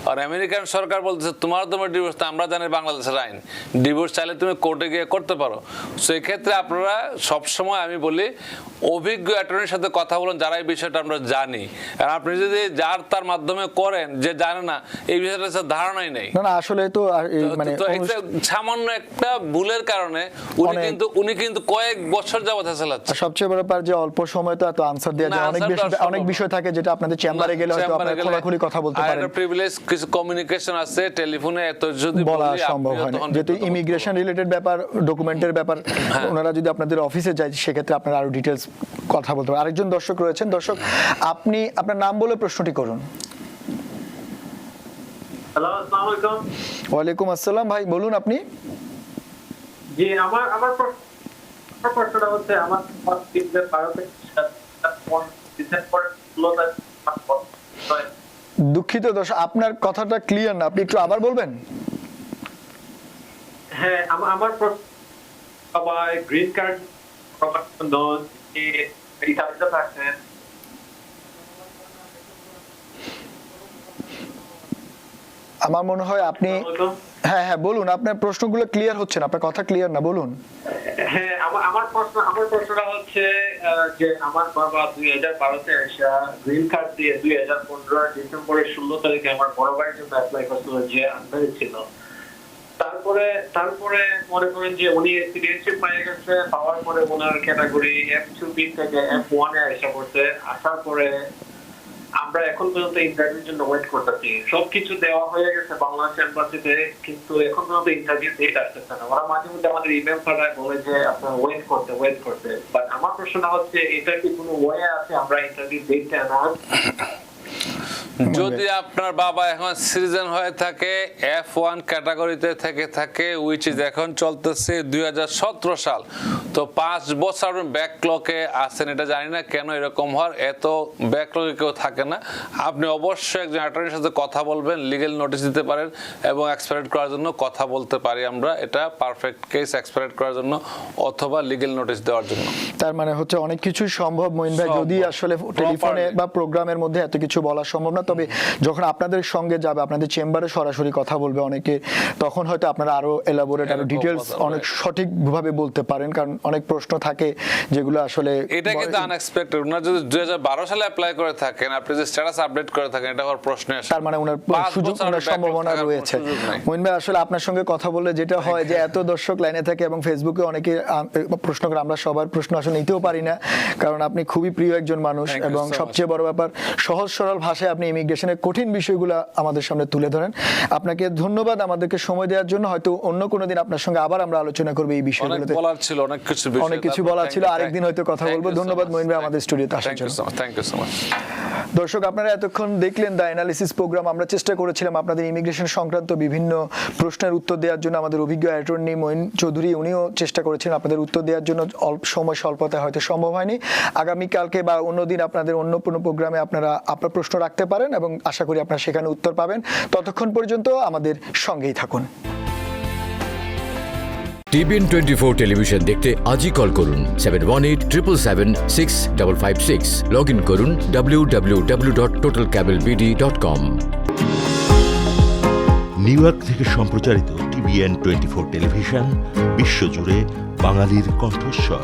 আর আমেরিকান সরকার বলছে তোমার তোমার ডিভোর্স, আমরা জানি বাংলাদেশের আইন ডিভোর্স চাইলে তুমি কোর্টে গিয়ে করতে পারো। সেই ক্ষেত্রে আপনারা সবসময় আমি বলি অভিজ্ঞ অ্যাটর্নির সাথে কথা বলুন, যারা এই বিষয়টা আমরা জানি। আর আপনি যদি যার তার মাধ্যমে করেন, যে জানে না এই বিষয়টা ধারণাই নেই। না আসলে তো মানে সামান্য একটা ভুলের কারণে উনি কিন্তু কয়েক বছর যাবত হাসিল হচ্ছে। সবচেয়ে বড় ব্যাপার যে অল্প সময় তো এত আনসার দেওয়া যায়, অনেক বিষয় থাকে যেটা আপনাদের চেম্বারে গেলে হয়তো আপনারা খোলাখুলি কথা বলতে পারেন। আর প্রিভিলেজ কিছু কমিউনিকেশন আছে, টেলিফোনে এত যদি বলা সম্ভব হয় না, যেহেতু ইমিগ্রেশন রিলেটেড ব্যাপার, ডকুমেন্টের ব্যাপার, ওনারা যদি আপনাদের অফিসে যায় সেক্ষেত্রে আপনারা আরো ডিটেলস কথা বলতে পারেন। আরেকজন দর্শক রয়েছেন। দর্শক, আপনি আপনার নাম বলে প্রশ্নটি করুন। হ্যালো, আসসালামু আলাইকুম। ওয়ালাইকুম আসসালাম ভাই, বলুন আপনি। জি, আমার প্রশ্নটা হচ্ছে, আমার দুঃখিত দর্শক, আপনার কথাটা ক্লিয়ার না, আপনি একটু আবার বলবেন। হ্যাঁ, আমার প্রশ্ন, সবাই গ্রিন কার্ড থাকছেন। আমার মনে হয় আপনি, হ্যাঁ হ্যাঁ বলুন, আপনার প্রশ্নগুলো ক্লিয়ার হচ্ছে না, আপনার কথা ক্লিয়ার না, বলুন। হ্যাঁ, আমার প্রশ্নটা হচ্ছে যে আমার বাবা 2012-তে এসে গ্রিন কার্ড দিয়ে 2015 ডিসেম্বরের 16 তারিখে আমার বড় ভাইয়ের জন্য অ্যাপ্লাই করছিল, যে আনম্যারিড ছিল। তার তারপরে মনে করেন যে উনি সিটিজেনশিপ পেয়ে গেছে, পাওয়ার পরে ওনার ক্যাটাগরি F2B থেকে F1 এ এসে পড়ছে। আসার পরে আমরা এখন পর্যন্ত ইন্টারভিউর জন্য ওয়েট করতেছি। সবকিছু দেওয়া হয়ে গেছে বাংলাদেশ এম্বাসিতে, কিন্তু এখন পর্যন্ত ইন্টারভিউ ডেট আসতেছে না। ওরা মাঝে মধ্যে আমাদের ইমেল পাঠায়, বলে যে আপনারা ওয়েট করতে। বাট আমার প্রশ্নটা হচ্ছে, এটা কি কোনো ওয়ে আছে আমরা ইন্টারভিউ ডেটটা অ্যানাউন্স? যদি আপনার বাবা এখন সিটিজেন হয়ে থাকে, F1 ক্যাটাগরিতে থেকে থাকে, উইচ ইজ এখন চলতেছে 2017 সাল, তো 5 বছর ব্যাকলগে আছেন। এটা জানি না কেন এরকম হওয়ার, এত ব্যাকলগে কেউ থাকে না। আপনি অবশ্যই একজন অ্যাটর্নির সাথে কথা বলবেন, লিগ্যাল নোটিশ দিতে পারেন এবং এক্সপায়ার্ড করার জন্য কথা বলতে পারি আমরা। এটা পারফেক্ট কেস এক্সপায়ার্ড করার জন্য অথবা লিগ্যাল নোটিশ দেওয়ার জন্য। তার মানে হচ্ছে অনেক কিছুই সম্ভব মঈন ভাই, যদি আসলে টেলিফোনে বা প্রোগ্রামের মধ্যে এত কিছু বলা সম্ভব না। তবে যখন আপনাদের সঙ্গে যাবে, আপনাদের চেম্বারে সরাসরি কথা বলবে অনেকে, তখন হয়তো আপনারা আরো এলাবোরেট, আরো ডিটেলস অনেক সঠিকভাবে বলতে পারেন, কারণ অনেক প্রশ্ন থাকে যেগুলো আসলে এটা কিন্তু আনএক্সপেক্টেড। ওনারা যদি 2012 সালে অ্যাপ্লাই করে থাকেন, আপনি যে স্ট্যাটাস আপডেট করে থাকেন, এটা হওয়ার প্রশ্ন আসে। তার মানে ওনার সুযোগ, ওনার সম্ভাবনা রয়েছে। মঈন ভাই, আসলে আপনার সঙ্গে কথা বললে যেটা হয় যে এত দর্শক লাইনে থাকে এবং ফেসবুকে অনেকে প্রশ্ন করে, আমরা সবার প্রশ্ন আসলে নিতেও পারি না, কারণ আপনি খুবই প্রিয় একজন মানুষ এবং সবচেয়ে বড় ব্যাপার সহজ সরল ভাষায় আপনি ইমিগ্রেশনের কঠিন বিষয়গুলো আমাদের সামনে তুলে ধরেন। আপনাকে ধন্যবাদ আমাদেরকে সময় দেওয়ার জন্য। হয়তো অন্য কোনো দিন আপনার সঙ্গে আবার আমরা আলোচনা করব এই বিষয়গুলোতে। বলার ছিল অনেক কিছু বলার ছিল, আরেকদিন হয়তো কথা বলবো। ধন্যবাদ মঈন ভাই আমাদের স্টুডিওতে আসার জন্য। Thank you so much. দর্শক, আপনারা এতক্ষণ দেখলেন দ্য অ্যানালিসিস প্রোগ্রাম। আমরা চেষ্টা করেছিলাম আপনাদের ইমিগ্রেশন সংক্রান্ত বিভিন্ন প্রশ্নের উত্তর দেওয়ার জন্য। আমাদের অভিজ্ঞ অ্যাটর্নি মঈন চৌধুরী, উনিও চেষ্টা করেছিলেন আপনাদের উত্তর দেওয়ার জন্য। অল্প সময় স্বল্পতায় হয়তো সম্ভব হয়নি। আগামীকালকে বা অন্যদিন আপনাদের অন্য কোনো প্রোগ্রামে আপনারা আপনার প্রশ্ন রাখতে পারেন এবং আশা করি আপনারা সেখানে উত্তর পাবেন। ততক্ষণ পর্যন্ত আমাদের সঙ্গেই থাকুন। টিবিএন 24 টেলিভিশন দেখতে আজই কল করুন 7187776556। লগ ইন করুন www.totalcablebd.com। নিউ ইয়র্ক থেকে সম্প্রচারিত টিবিএন 24 টেলিভিশন বিশ্বজুড়ে বাঙালির কণ্ঠস্বর।